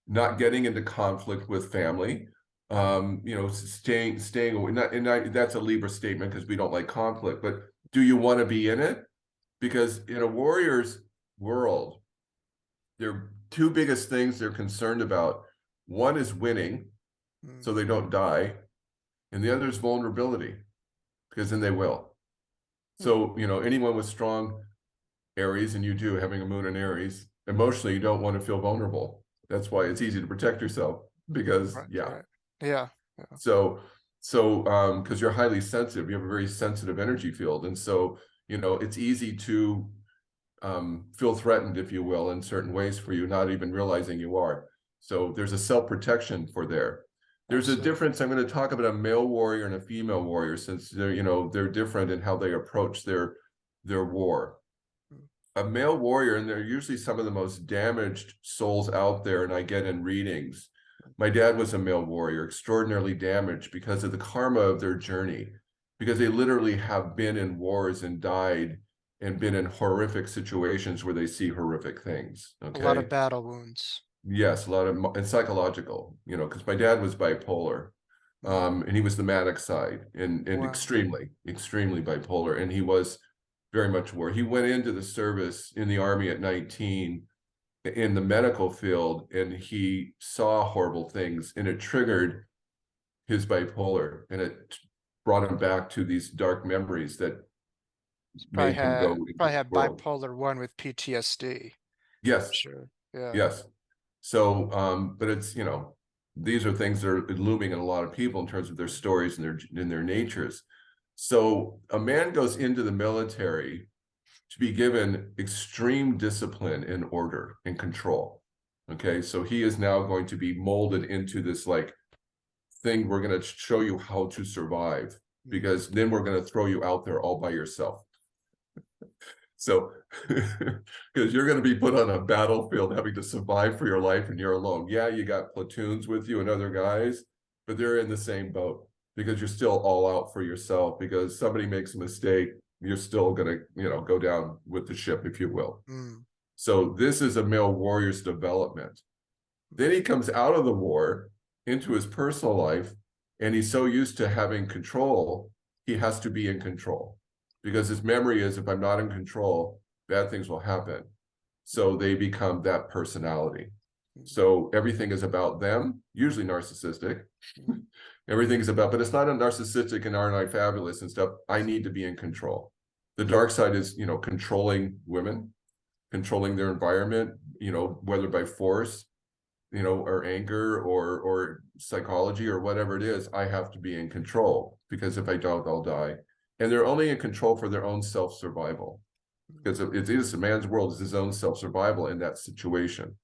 Not getting into conflict with family, staying away. That's a Libra statement because we don't like conflict, but do you want to be in it? Because in a warrior's world, their two biggest things they're concerned about. One is winning, so they don't die, and the other is vulnerability, because then they will. So, anyone with strong Aries, and you do, having a moon in Aries, emotionally, you don't want to feel vulnerable. That's why it's easy to protect yourself, because, right, yeah. right. Yeah. So, because you're highly sensitive, you have a very sensitive energy field. And so, it's easy to feel threatened, if you will, in certain ways for you, not even realizing you are. So there's a self-protection for there. There's a Absolutely. difference. I'm going to talk about a male warrior and a female warrior, since they're different in how they approach their war. A male warrior, and they're usually some of the most damaged souls out there, and I get in readings. My dad was a male warrior, extraordinarily damaged because of the karma of their journey, because they literally have been in wars and died and been in horrific situations where they see horrific things. A lot of Okay. battle wounds. Yes, a lot of, and psychological, because my dad was bipolar, and he was the manic side, and Wow. extremely bipolar, and he was very much war. He went into the service in the Army at 19 in the medical field, and he saw horrible things, and it triggered his bipolar, and it brought him back to these dark memories that Probably made him go into the had world. bipolar 1 with PTSD. Yes, Sure. Yeah. yes. So, but it's, these are things that are looming in a lot of people in terms of their stories and their natures. So a man goes into the military to be given extreme discipline and order and control. Okay, so he is now going to be molded into this thing. We're going to show you how to survive, because then we're going to throw you out there all by yourself. So, because you're going to be put on a battlefield having to survive for your life, and you're alone. Yeah, you got platoons with you and other guys, but they're in the same boat, because you're still all out for yourself, because somebody makes a mistake, you're still going to, go down with the ship, if you will. So this is a male warrior's development. Then he comes out of the war into his personal life, and he's so used to having control, he has to be in control, because his memory is, if I'm not in control, bad things will happen. So they become that personality. So everything is about them, usually narcissistic, Everything's about, but it's not a narcissistic and aren't I fabulous and stuff. I need to be in control. The dark side is, you know, controlling women, controlling their environment, you know, whether by force, you know, or anger or psychology or whatever it is. I have to be in control, because if I don't, I'll die. And they're only in control for their own self-survival, because it is a man's world, is his own self-survival in that situation.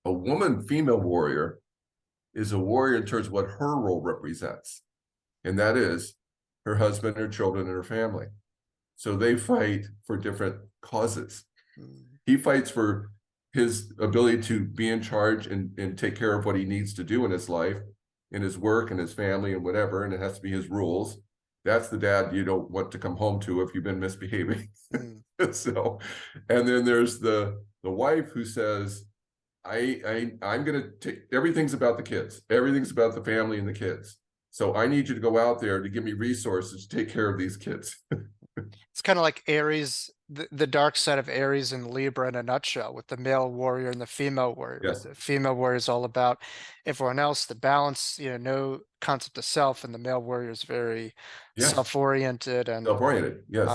A woman, female warrior, is a warrior in terms of what her role represents, and that is her husband, her children, and her family. So they fight for different causes. He fights for his ability to be in charge and take care of what he needs to do in his life, in his work and his family and whatever, and it has to be his rules. That's the dad you don't want to come home to if you've been misbehaving. So, and then there's the wife who says, I'm going to take, everything's about the kids. Everything's about the family and the kids. So I need you to go out there to give me resources to take care of these kids. It's kind of like Aries, the dark side of Aries and Libra in a nutshell, with the male warrior and the female warrior. Yes. The female warrior is all about everyone else, the balance, you know, no concept of self, and the male warrior is very Yes. self-oriented and Self-oriented. Yes.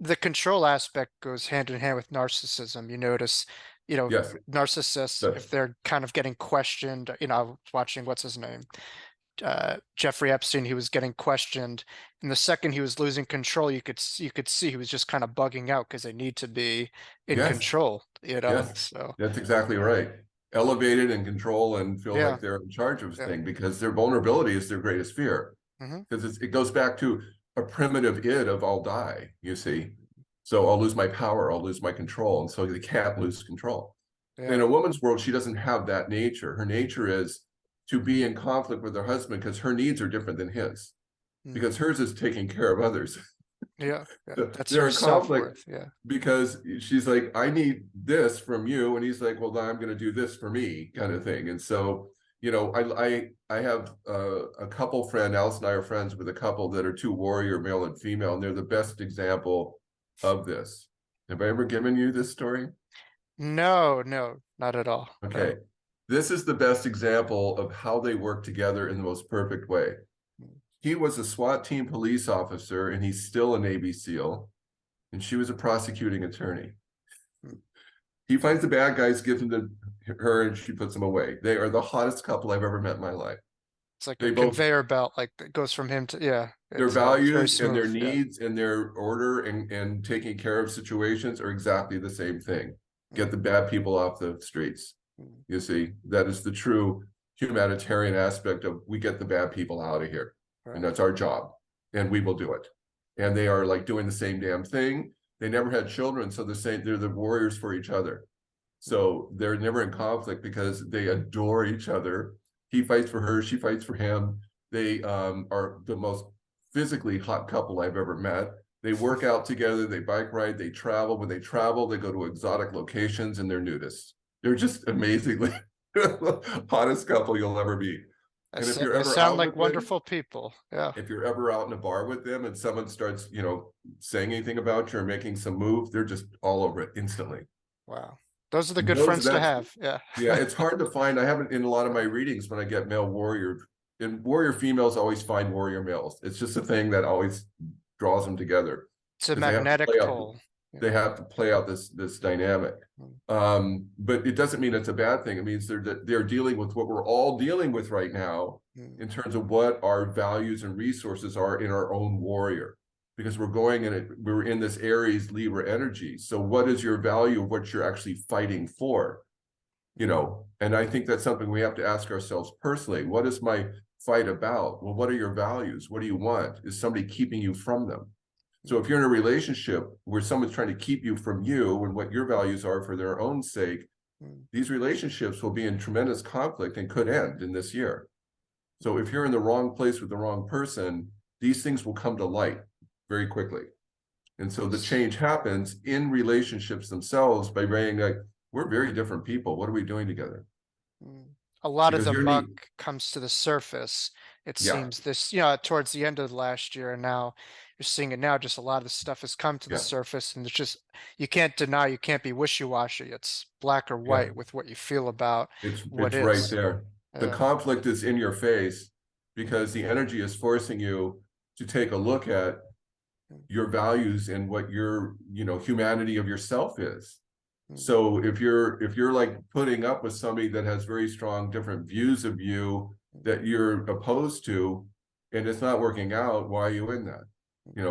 The control aspect goes hand in hand with narcissism. You notice, you know, Yes. narcissists, Yes. if they're kind of getting questioned, you know, I was watching, what's his name? Jeffrey Epstein, he was getting questioned, and the second he was losing control, you could see he was just kind of bugging out, because they need to be in Yes. control, you know. Yes. So That's exactly right. Elevated and control and feel Yeah. like they're in charge of Yeah. thing, because their vulnerability is their greatest fear. Because it goes back to a primitive id of I'll die, you see. So I'll lose my power, I'll lose my control. And so they can't lose control. Yeah. In a woman's world, she doesn't have that nature. Her nature is to be in conflict with her husband, because her needs are different than his, because hers is taking care of others. Yeah. That's They're her in conflict. self-worth. Yeah. Because she's like, I need this from you, and he's like, well, I'm going to do this for me, kind of thing. And so, you know, I have a couple friend, Alice and I are friends with a couple that are two warrior, male and female, and they're the best example of this. Have I ever given you this story? No, not at all. Okay. This is the best example of how they work together in the most perfect way. He was a SWAT team police officer, and he's still a Navy SEAL, and she was a prosecuting attorney. He finds the bad guys, gives them to her, and she puts them away. They are the hottest couple I've ever met in my life. It's like They a both, conveyor belt, like it goes from him to their it's very values and their smooth, yeah. needs and their order and taking care of situations are exactly the same thing. Get the bad people off the streets. You see, that is the true humanitarian aspect of, we get the bad people out of here. And that's our job, and we will do it. And they are like doing the same damn thing. They never had children, so they're the warriors for each other. So they're never in conflict, because they adore each other. He fights for her, she fights for him. They are the most physically hot couple I've ever met. They work out together, they bike ride, they travel. When they travel, they go to exotic locations, and they're nudists. They're just amazingly hottest couple you'll ever meet. And if you're They ever sound out like with them, wonderful people. Yeah. if you're ever out in a bar with them and someone starts, you know, saying anything about you or making some move, they're just all over it instantly. Wow. Those are the good friends to have. Yeah. Yeah, it's hard to find. I haven't, in a lot of my readings, when I get male warrior, and warrior females always find warrior males. It's just a thing that always draws them together. It's a 'Cause they have to magnetic play out- pull. They have to play out this dynamic. But it doesn't mean it's a bad thing. It means they're dealing with what we're all dealing with right now, in terms of what our values and resources are in our own warrior, because we're in this Aries Libra energy. So what is your value of what you're actually fighting for? You know, and I think that's something we have to ask ourselves personally. What is my fight about? Well, what are your values? What do you want? Is somebody keeping you from them? So if you're in a relationship where someone's trying to keep you from you and what your values are for their own sake, these relationships will be in tremendous conflict and could end in this year. So if you're in the wrong place with the wrong person, these things will come to light very quickly. And so the change happens in relationships themselves by being like, we're very different people. What are we doing together? A lot Because of the you're muck neat. comes to the surface. It Yeah. seems this, you know, towards the end of last year, and now you're seeing it now, just a lot of the stuff has come to the Yeah. surface, and it's just, you can't deny, you can't be wishy-washy. It's black or white with what you feel about It's what right is. there. The Yeah. conflict is in your face, because the energy is forcing you to take a look at your values and what your, humanity of yourself is. So if you're like putting up with somebody that has very strong different views of you that you're opposed to, and it's not working out, why are you in that?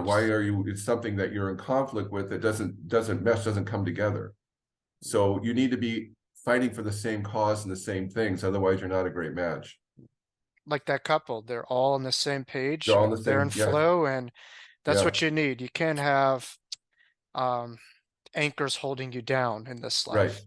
Why are you, it's something that you're in conflict with that doesn't mesh, doesn't come together. So you need to be fighting for the same cause and the same things, otherwise you're not a great match. Like that couple, they're all on the same page, They're all on the they're in same, yes, flow, and that's yeah, what you need. You can't have anchors holding you down in this right, life,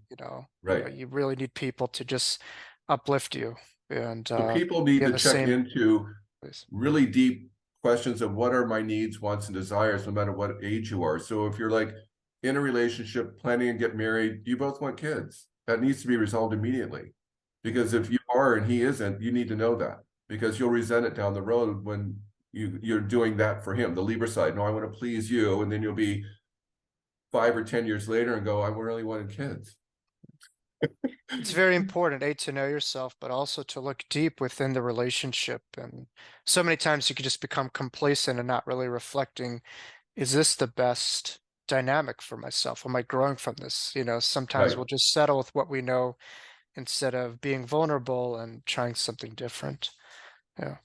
right. you really need people to just uplift you and So people be need in to the check same into place. really deep questions of what are my needs, wants, and desires, no matter what age you are. So if you're like in a relationship, planning to get married, you both want kids. That needs to be resolved immediately. Because if you are and he isn't, you need to know that, because you'll resent it down the road when you're doing that for him, the Libra side. No, I want to please you. And then you'll be 5 or 10 years later and go, I really wanted kids. It's very important, to know yourself, but also to look deep within the relationship. And so many times you can just become complacent and not really reflecting, is this the best dynamic for myself? Am I growing from this? Sometimes Right. we'll just settle with what we know instead of being vulnerable and trying something different. Yeah.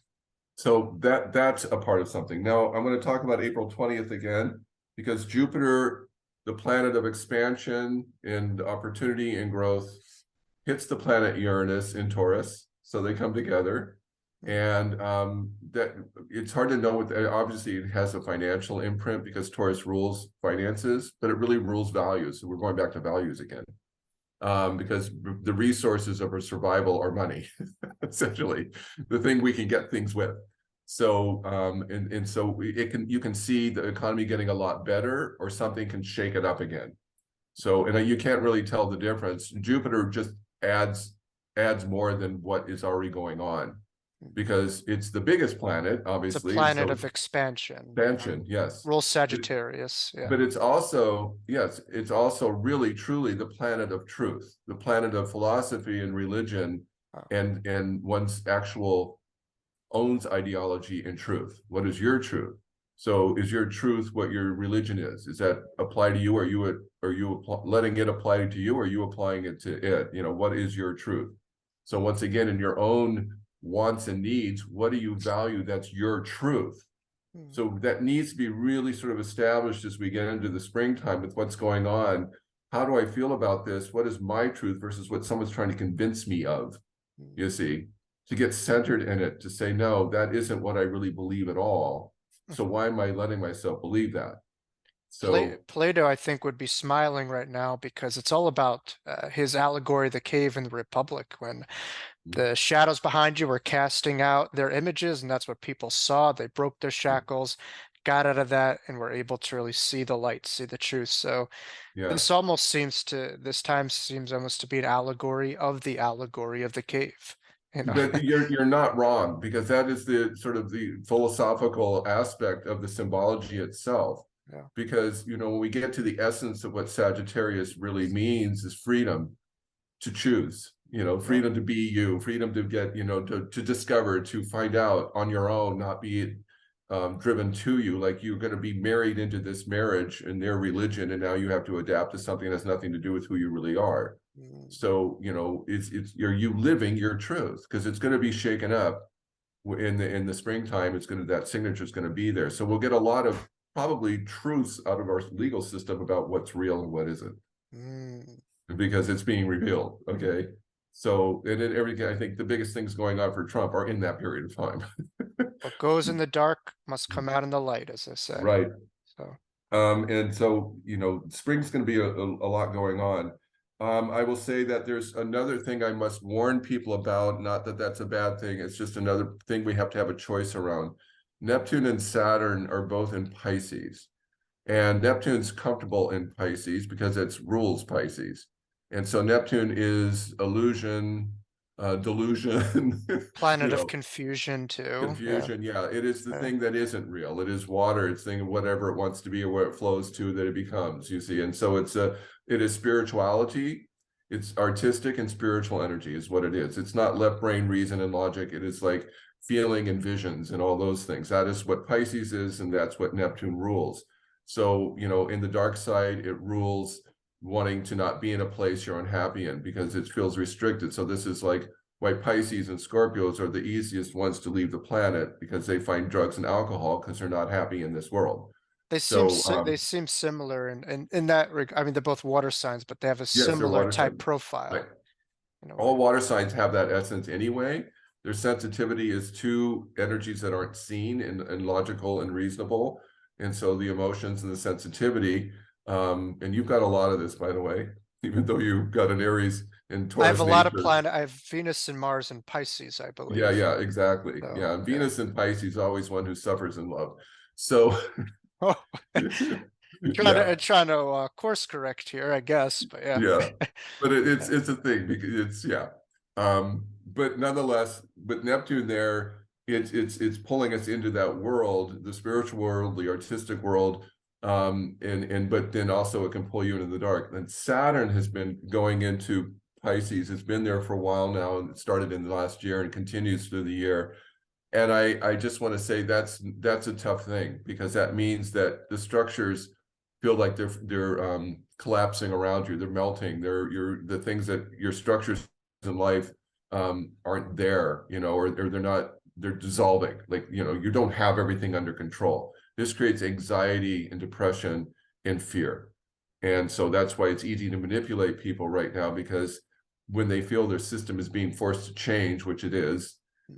So that's a part of something. Now I'm going to talk about April 20th again, because Jupiter, the planet of expansion and opportunity and growth, hits the planet Uranus in Taurus. So they come together, and that it's hard to know what, obviously it has a financial imprint because Taurus rules finances, but it really rules values. So we're going back to values again. Because the resources of our survival are money, essentially, the thing we can get things with. So and so you can see the economy getting a lot better, or something can shake it up again. So, and you can't really tell the difference. Jupiter just adds more than what is already going on, because it's the biggest planet, It's a obviously. planet So of expansion. expansion, yes. Rules Sagittarius. Yeah. But it's also, yes, it's also really truly the planet of truth, the planet of philosophy and religion, and one's actual owns ideology and truth. What is your truth? So is your truth what your religion is? Is that apply to you? Are you letting it apply to you? Or are you applying it to it? What is your truth? So once again, in your own wants and needs, what do you value that's your truth? So that needs to be really sort of established as we get into the springtime with what's going on. How do I feel about this? What is my truth versus what someone's trying to convince me of? You see, to get centered in it, to say, no, that isn't what I really believe at all. So why am I letting myself believe that? So Plato, I think, would be smiling right now, because it's all about his allegory, the cave in the Republic, when the shadows behind you were casting out their images, and that's what people saw. They broke their shackles, got out of that, and were able to really see the light, see the truth. So yeah, this time seems almost to be an allegory of the cave. but you're not wrong, because that is the sort of the philosophical aspect of the symbology itself. Yeah. Because when we get to the essence of what Sagittarius really means is freedom to choose, freedom to be you, freedom to get, to discover, to find out on your own, not be driven to you, like you're going to be married into this marriage and their religion, and now you have to adapt to something that has nothing to do with who you really are. So you're you living your truth, because it's going to be shaken up in the springtime. That signature is going to be there. So we'll get a lot of probably truths out of our legal system about what's real and what isn't, because it's being revealed. Okay. So, and then everything, I think the biggest things going on for Trump are in that period of time. What goes in the dark must come out in the light, as they say. Right. So, and so, spring's going to be a lot going on. I will say that there's another thing I must warn people about, not that that's a bad thing. It's just another thing we have to have a choice around. Neptune and Saturn are both in Pisces, and Neptune's comfortable in Pisces because it rules Pisces. And so Neptune is illusion, delusion, planet of confusion too. confusion. Yeah, it is the thing that isn't real. It is water. It's thing whatever it wants to be or where it flows to that it becomes, you see. And so it is spirituality. It's artistic and spiritual energy is what it is. It's not left brain reason and logic. It is like feeling and visions and all those things. That is what Pisces is, and that's what Neptune rules. So, you know, in the dark side, it rules wanting to not be in a place you're unhappy in because it feels restricted. So this is like why Pisces and Scorpios are the easiest ones to leave the planet, because they find drugs and alcohol because they're not happy in this world. So they seem similar in that I mean, they're both water signs, but they have a yes, they're similar water type signs. Right. profile in a way. All water signs have that essence anyway. Their sensitivity is to energies that aren't seen and logical and reasonable. And so the emotions and the sensitivity, and you've got a lot of this, by the way, even though you've got an Aries and I have Taurus a lot of nature. I have Venus and Mars and Pisces, I Yeah, believe. yeah, exactly. So, Yeah, and yeah. Venus and Pisces, always one who suffers in love. So Oh, yeah, trying to course correct here, I guess, but yeah. yeah, but Yeah. it's a thing because it's yeah. But nonetheless, with Neptune there, it's pulling us into that world, the spiritual world, the artistic world, and but then also it can pull you into the dark. And Saturn has been going into Pisces. It's been there for a while now, and it started in the last year and continues through the year. And I just want to say that's a tough thing, because that means that the structures feel like they're collapsing around you. They're melting. The things that your structures in life aren't there, you know, or they're not, they're dissolving. Like, you know, you don't have everything under control. This creates anxiety and depression and fear. And so that's why it's easy to manipulate people right now, because when they feel their system is being forced to change, which it is,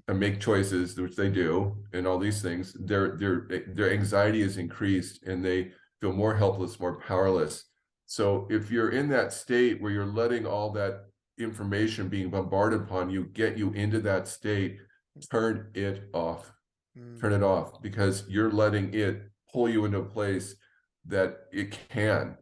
and make choices, which they do, and all these things, their anxiety is increased and they feel more helpless, more powerless. So if you're in that state where you're letting all that information being bombarded upon you get you into that state, turn it off. Turn it off, because you're letting it pull you into a place that it can.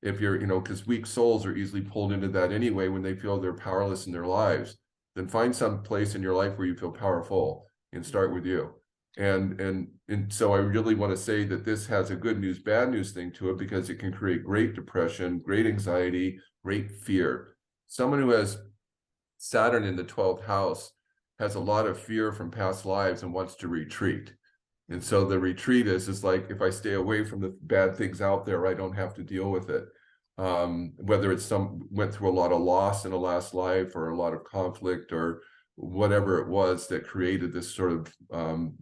If you're, you know, because weak souls are easily pulled into that anyway when they feel they're powerless in their lives. Then find some place in your life where you feel powerful and start with you. And so I really want to say that this has a good news, bad news thing to it, because it can create great depression, great anxiety, great fear. Someone who has Saturn in the 12th house has a lot of fear from past lives and wants to retreat. And so the retreat is like, if I stay away from the bad things out there, I don't have to deal with it. Whether it's went through a lot of loss in a last life, or a lot of conflict, or whatever it was that created this sort of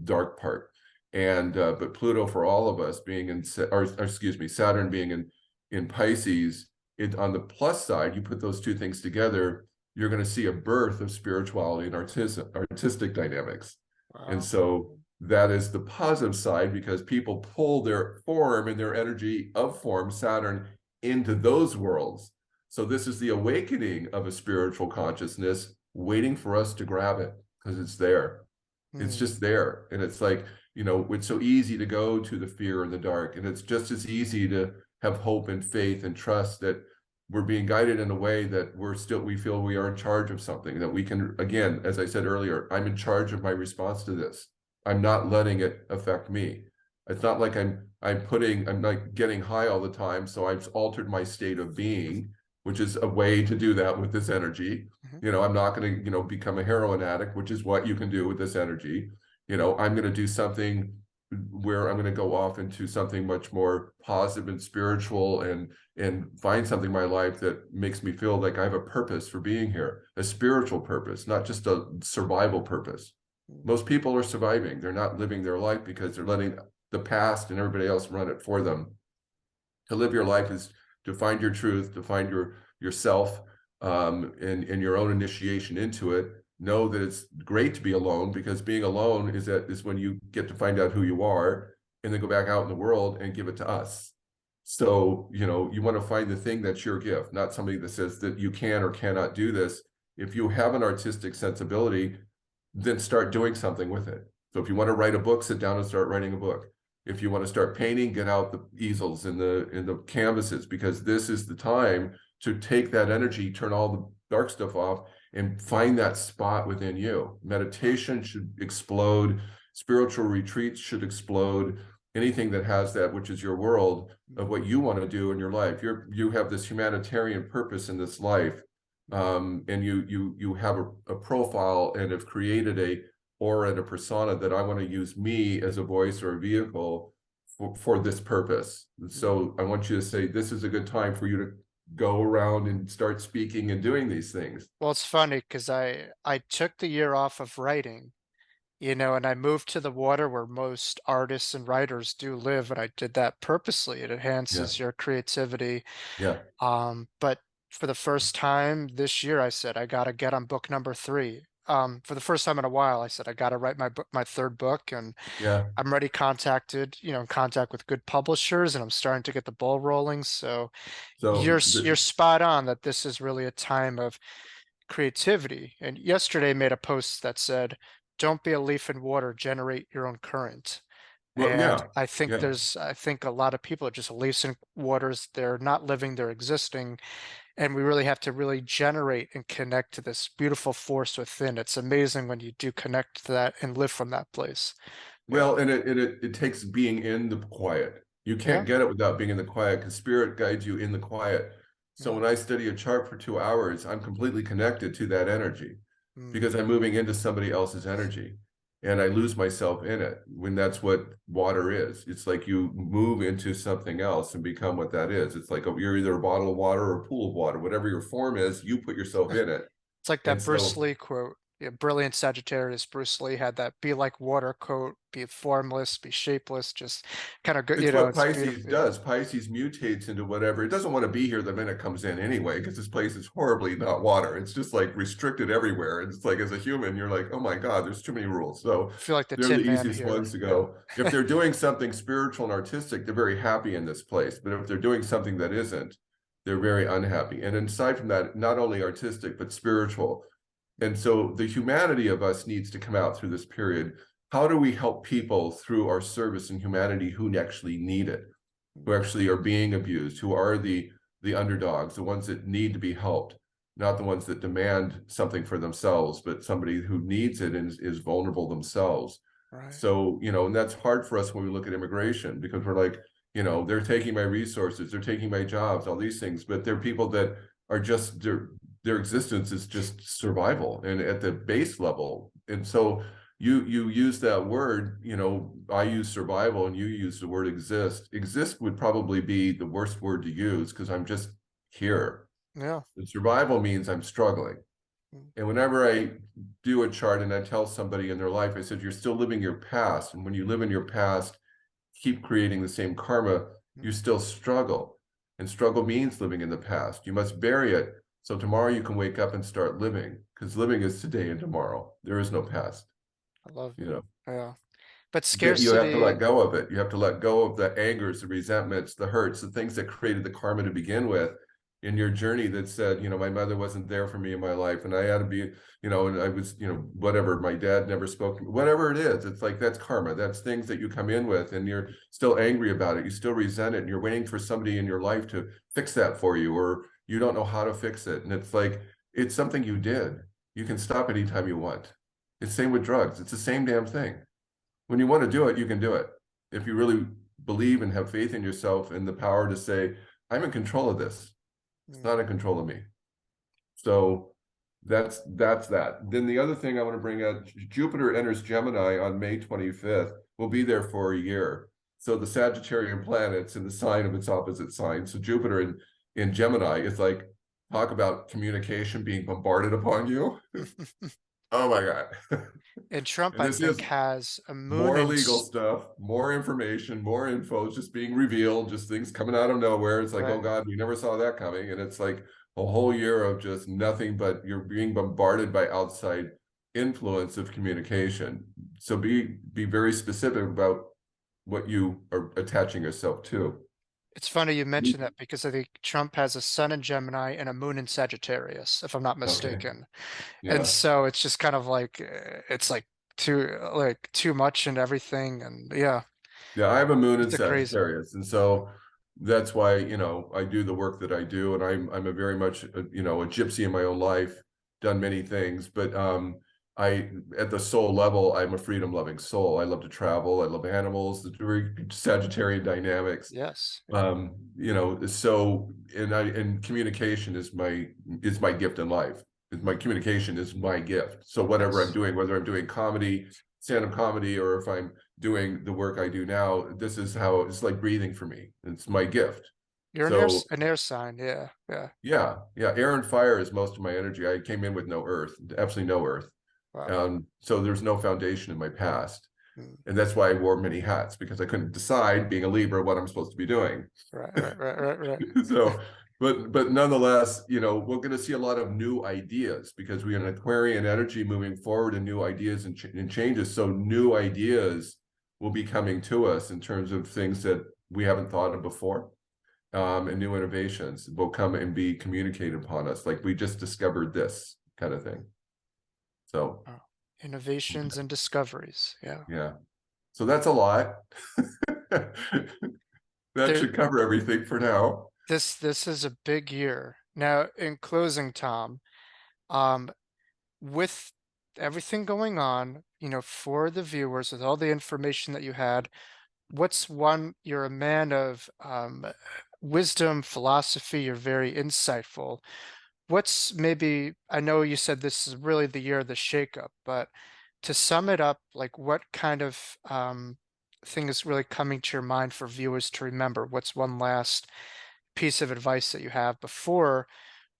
dark part. And but Pluto, for all of us being in, or excuse me, Saturn being in Pisces, on the plus side, you put those two things together, you're going to see a birth of spirituality and artistic dynamics. Wow. And so that is the positive side, because people pull their form and their energy of form, Saturn, into those worlds. So this is the awakening of a spiritual consciousness waiting for us to grab it, because it's there. It's just there. And it's like, you know, it's so easy to go to the fear and the dark, and it's just as easy to have hope and faith and trust that we're being guided in a way that we feel we are in charge of something, that we can, again, as I said earlier, I'm in charge of my response to this. I'm not letting it affect me. It's not like I'm like getting high all the time, so I've altered my state of being, which is a way to do that with this energy. You know, I'm not going to, you know, become a heroin addict, which is what you can do with this energy. You know, I'm going to do something where I'm going to go off into something much more positive and spiritual, and find something in my life that makes me feel like I have a purpose for being here, a spiritual purpose, not just a survival purpose. Most people are surviving. They're not living their life because they're letting the past and everybody else run it for them. To live your life is to find your truth, to find yourself, and your own initiation into it. Know that it's great to be alone, because being alone is when you get to find out who you are, and then go back out in the world and give it to us. So, you know, you want to find the thing that's your gift, not somebody that says that you can or cannot do this. If you have an artistic sensibility, then start doing something with it. So if you want to write a book, sit down and start writing a book. If you want to start painting, get out the easels and the canvases, because this is the time to take that energy, turn all the dark stuff off, and find that spot within you. Meditation should explode. Spiritual retreats should explode. Anything that has that, which is your world of what you want to do in your life. You have this humanitarian purpose in this life, and you have a profile and have created aura and a persona that I want to use me as a voice or a vehicle for this purpose. So I want you to say, this is a good time for you to go around and start speaking and doing these things. Well, it's funny because I took the year off of writing, and I moved to the water where most artists and writers do live, and I did that purposely. It Yeah, enhances your creativity. yeah. But for the first time this year, I said I gotta get on book number 3. For the first time in a while, I said I gotta write my third book, and Yeah. I'm already in contact with good publishers, and I'm starting to get the ball rolling. So So you're spot on that this is really a time of creativity. And yesterday I made a post that said, "Don't be a leaf in water, generate your own current." well, And yeah, yeah. I think a lot of people are just leaves in waters. They're not living, they're existing. And we really have to really generate and connect to this beautiful force within. It's amazing when you do connect to that and live from that place. Yeah. Well, and it takes being in the quiet. You Yeah. can't get it without being in the quiet, because spirit guides you in the quiet. So Yeah. when I study a chart for 2 hours, I'm completely connected to that energy Mm, because I'm moving into somebody else's energy, and I lose myself in it. When that's what water is. It's like you move into something else and become what that is. It's like you're either a bottle of water or a pool of water. Whatever your form is, you put yourself in it. It's like And that Bruce so Lee quote. Yeah, brilliant Sagittarius. Bruce Lee had that be like water coat, be formless, be shapeless, just kind of good, it's what it's Pisces beautiful. Yeah. does. Pisces mutates into whatever. It doesn't want to be here the minute it comes in anyway, because this place is horribly not water. It's just like restricted everywhere. And it's like, as a human, you're like, oh my God, there's too many rules. So I feel like the they're the Tin Man easiest here. ones to Yeah. go. If they're doing something spiritual and artistic, they're very happy in this place. But if they're doing something that isn't, they're very unhappy. And aside from that, not only artistic, but spiritual. And so the humanity of us needs to come out through this period. How do we help people through our service and humanity who actually need it, who actually are being abused, who are the underdogs, the ones that need to be helped, not the ones that demand something for themselves, but somebody who needs it and is vulnerable themselves. Right. So, and that's hard for us when we look at immigration, because we're like, they're taking my resources, they're taking my jobs, all these things, but they're people that are just their existence is just survival and at the base level. And so you use that word, I use survival and you use the word exist. Exist would probably be the worst word to use, because I'm just here. Yeah. And survival means I'm struggling. Mm, And whenever I do a chart and I tell somebody in their life, I said, you're still living your past. And when you live in your past, keep creating the same karma, you mm. still struggle. And struggle means living in the past. You must bury it, so tomorrow you can wake up and start living, because living is today and tomorrow. There is no past, I love you it. know. Yeah. But You have to let scarcity, go of it. You have to let go of the angers, the resentments, the hurts, the things that created the karma to begin with in your journey that said, my mother wasn't there for me in my life, and I had to be, and I was, whatever, my dad never spoke to me, whatever it is. It's like, that's karma. That's things that you come in with, and you're still angry about it. You still resent it, and you're waiting for somebody in your life to fix that for you, or you don't know how to fix it. And it's like, it's something you did. You can stop anytime you want. It's same with drugs. It's the same damn thing. When you want to do it, you can do it. If you really believe and have faith in yourself and the power to say, I'm in control of this. It's mm, not in control of me. So that's that. Then the other thing I want to bring up, Jupiter enters Gemini on May 25th. Will be there for a year. So the Sagittarian planets in the sign of its opposite sign. So Jupiter in Gemini is like, talk about communication being bombarded upon you. Oh my God. and Trump, And I this think, is has a moon more and legal stuff, more information, more info just being revealed, just things coming out of nowhere. It's like, oh right. God, we never saw that coming. And it's like a whole year of just nothing, but you're being bombarded by outside influence of communication. So be very specific about what you are attaching yourself to. It's funny you mentioned that because I think Trump has a sun in Gemini and a moon in Sagittarius, if I'm not Okay. mistaken. And Yeah. so it's just kind of like it's too much and everything. And yeah, Yeah, I have a moon in it's a crazy. Sagittarius, and so that's why I do the work that I do, and I'm a very much a gypsy in my own life, done many things, but I at the soul level, I'm a freedom loving soul. I love to travel. I love animals. The very Sagittarian dynamics. Yes. So and communication is my gift in life. My communication is my gift. So whatever I'm doing, whether I'm doing comedy, stand-up comedy, or if I'm doing the work I do now, this is how it's like breathing for me. It's my gift. You're So an air sign. Yeah. Yeah. yeah, air and fire is most of my energy. I came in with no earth, absolutely no earth. Wow. So there's no foundation in my past. Mm. And that's why I wore many hats, because I couldn't decide, being a Libra, what I'm supposed to be doing. Right. So, but nonetheless, we're going to see a lot of new ideas, because we have an Aquarian energy moving forward, and new ideas and changes. So new ideas will be coming to us in terms of things that we haven't thought of before. And new innovations will come and be communicated upon us, like we just discovered this kind of thing. So innovations and discoveries. yeah. So that's a lot. That should cover everything for now. This is a big year. Now, in closing, Tom, with everything going on, for the viewers, with all the information that you had, you're a man of wisdom, philosophy, you're very insightful. I know you said this is really the year of the shakeup, but to sum it up, like what kind of thing is really coming to your mind for viewers to remember? What's one last piece of advice that you have before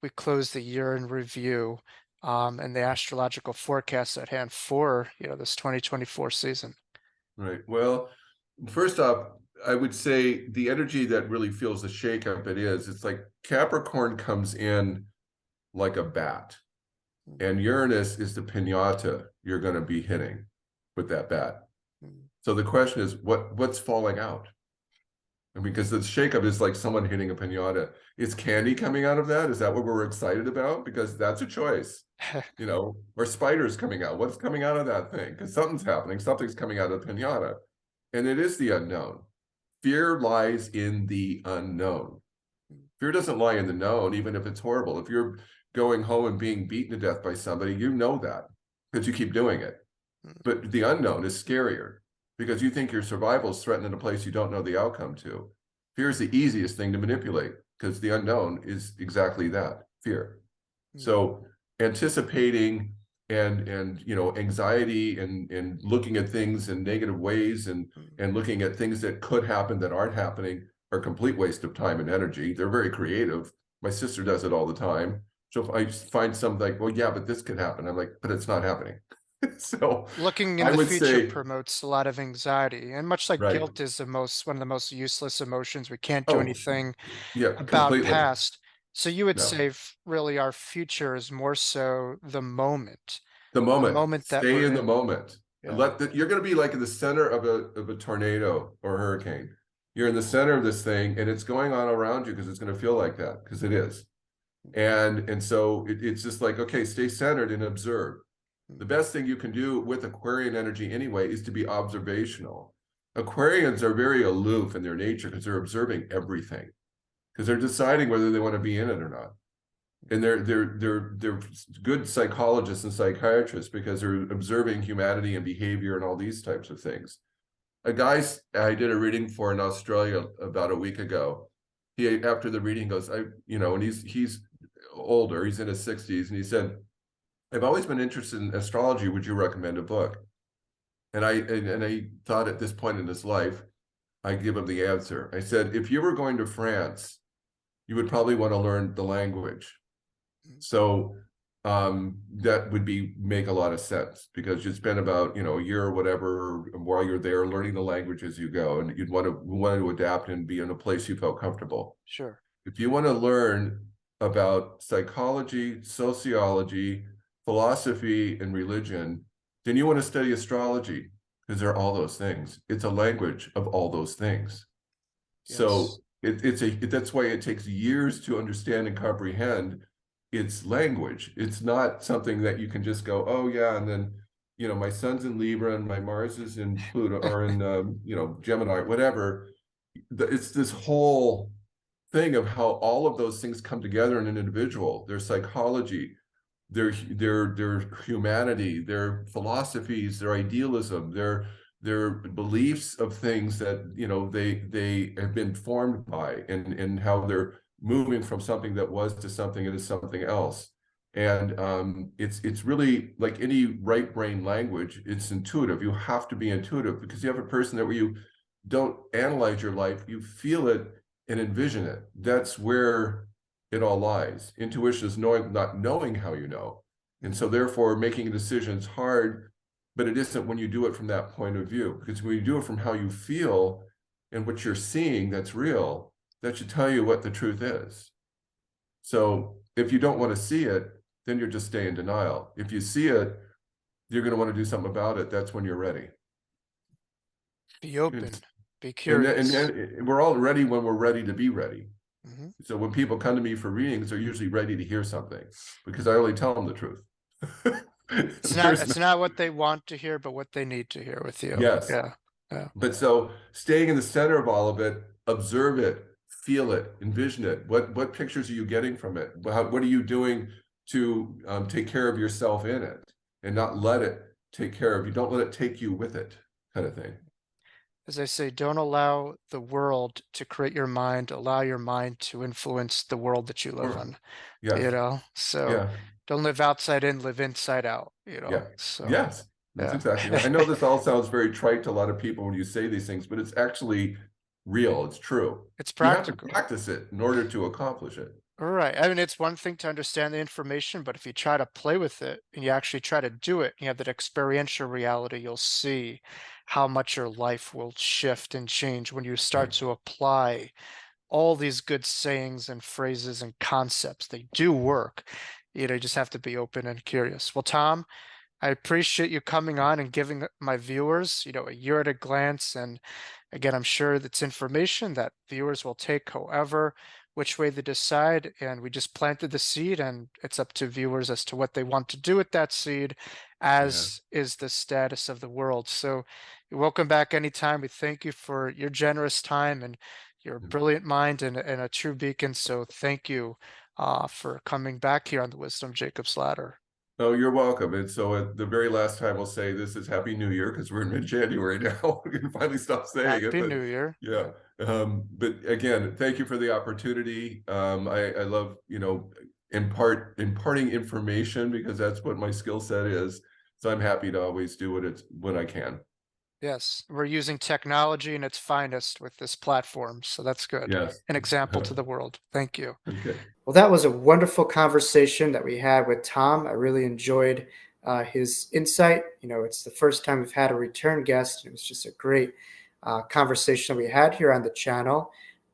we close the year in review and the astrological forecast at hand for this 2024 season? Right. Well, first off, I would say the energy that really feels the shakeup, it's like Capricorn comes in like a bat, and Uranus is the piñata you're going to be hitting with that bat. So the question is, what's falling out? And because the shakeup is like someone hitting a piñata. Is candy coming out of that? Is that what we're excited about? Because that's a choice, or spiders coming out. What's coming out of that thing? Because something's happening. Something's coming out of the piñata. And it is the unknown. Fear lies in the unknown. Fear doesn't lie in the known, even if it's horrible. If you're going home and being beaten to death by somebody, you know that because you keep doing it. But the unknown is scarier, because you think your survival is threatened in a place you don't know the outcome to. Fear is the easiest thing to manipulate, because the unknown is exactly that, fear. So anticipating and anxiety and looking at things in negative ways and looking at things that could happen that aren't happening are a complete waste of time and energy. They're very creative. My sister does it all the time. So if I find something like, well, yeah, but this could happen, I'm like, but it's not happening. So looking in I the would future say, promotes a lot of anxiety, and much like right. guilt is one of the most useless emotions. We can't do Oh, anything yeah, about completely. past. So you would No. say really our future is more so the moment. The moment. That Stay we're in the in. moment. Yeah. You're going to be like in the center of a tornado or hurricane. You're in the center of this thing, and it's going on around you because it's going to feel like that, because it is. And so it's just like, okay, stay centered and observe. The best thing you can do with Aquarian energy anyway is to be observational. Aquarians are very aloof in their nature because they're observing everything, because they're deciding whether they want to be in it or not. And they're good psychologists and psychiatrists because they're observing humanity and behavior and all these types of things. A guy I did a reading for in Australia about a week ago, he, after the reading, goes, and he's older, he's in his 60s, and he said, I've always been interested in astrology. Would you recommend a book? And I thought at this point in his life, I give him the answer. I said, if you were going to France, you would probably want to learn the language. So that would make a lot of sense, because you'd spend about a year or whatever while you're there learning the language as you go, and you'd want to adapt and be in a place you felt comfortable. Sure. If you want to learn about psychology, sociology, philosophy, and religion, then you want to study astrology, because they're all those things. It's a language of all those things. Yes. So that's why it takes years to understand and comprehend its language. It's not something that you can just go, oh yeah, and then my sun's in Libra and my Mars is in Pluto or in Gemini, whatever. It's this whole thing of how all of those things come together in an individual. Their psychology, their humanity, their philosophies, their idealism, their beliefs of things that they have been formed by, and how they're moving from something that was to something into something else. And it's really like any right brain language. It's intuitive. You have to be intuitive, because you have a person that where you don't analyze your life, you feel it and envision it. That's where it all lies. Intuition is knowing, not knowing how you know. And so therefore making a decision is hard, but it isn't when you do it from that point of view. Because when you do it from how you feel and what you're seeing that's real, that should tell you what the truth is. So if you don't want to see it, then you're just staying in denial. If you see it, you're going to want to do something about it. That's when you're ready. Be open, be And, curious. and we're all ready when we're ready to be ready. Mm-hmm. So when people come to me for readings, they're usually ready to hear something, because I only tell them the truth. It's not what they want to hear, but what they need to hear with you. Yes. Yeah. But so staying in the center of all of it, observe it, feel it, envision it. What pictures are you getting from it? What are you doing to take care of yourself in it, and not let it take care of you? Don't let it take you with it, kind of thing. As I say, don't allow the world to create your mind. Allow your mind to influence the world that you live in. Yes. So don't live outside in, live inside out. So yes, that's exactly right. I know this all sounds very trite to a lot of people when you say these things, but it's actually real. It's true. It's practical. You have to practice it in order to accomplish it. Right. I mean, it's one thing to understand the information, but if you try to play with it and you actually try to do it, you have that experiential reality, you'll see how much your life will shift and change when you start to apply all these good sayings and phrases and concepts. They do work. You just have to be open and curious. Well, Tom, I appreciate you coming on and giving my viewers, a year at a glance. And again, I'm sure that's information that viewers will take however which way they decide. And we just planted the seed, and it's up to viewers as to what they want to do with that seed, as is the status of the world. So you're welcome back anytime. We thank you for your generous time and your brilliant mind and a true beacon. So thank you for coming back here on the Wisdom Jacob's Ladder. Oh, you're welcome. And so at the very last time, we'll say this is Happy New Year, because we're in mid-January now. We can finally stop saying it. Happy New Year. Yeah. But again, thank you for the opportunity. I love, imparting information, because that's what my skill set is. So I'm happy to always do it when I can. Yes, we're using technology in its finest with this platform, so that's good. Yes. An example to the world. Thank you. Okay. Well, that was a wonderful conversation that we had with Tom. I really enjoyed his insight. It's the first time we've had a return guest. It was just a great conversation we had here on the channel.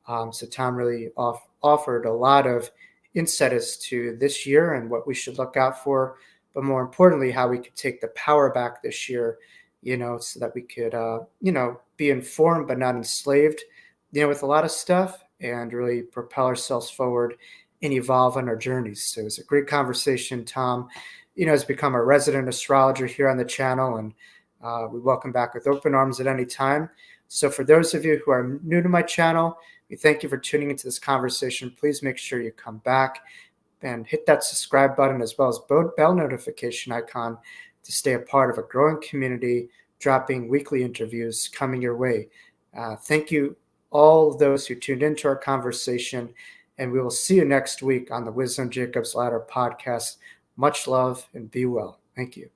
So Tom really offered a lot of insight as to this year and what we should look out for, but more importantly, how we could take the power back this year, so that we could, be informed but not enslaved, with a lot of stuff, and really propel ourselves forward and evolve on our journeys. So it was a great conversation. Tom, has become a resident astrologer here on the channel, and we welcome back with open arms at any time. So for those of you who are new to my channel, we thank you for tuning into this conversation. Please make sure you come back and hit that subscribe button, as well as bell notification icon, to stay a part of a growing community, dropping weekly interviews coming your way. Thank you, all those who tuned into our conversation, and we will see you next week on the Wisdom Jacob's Ladder podcast. Much love and be well. Thank you.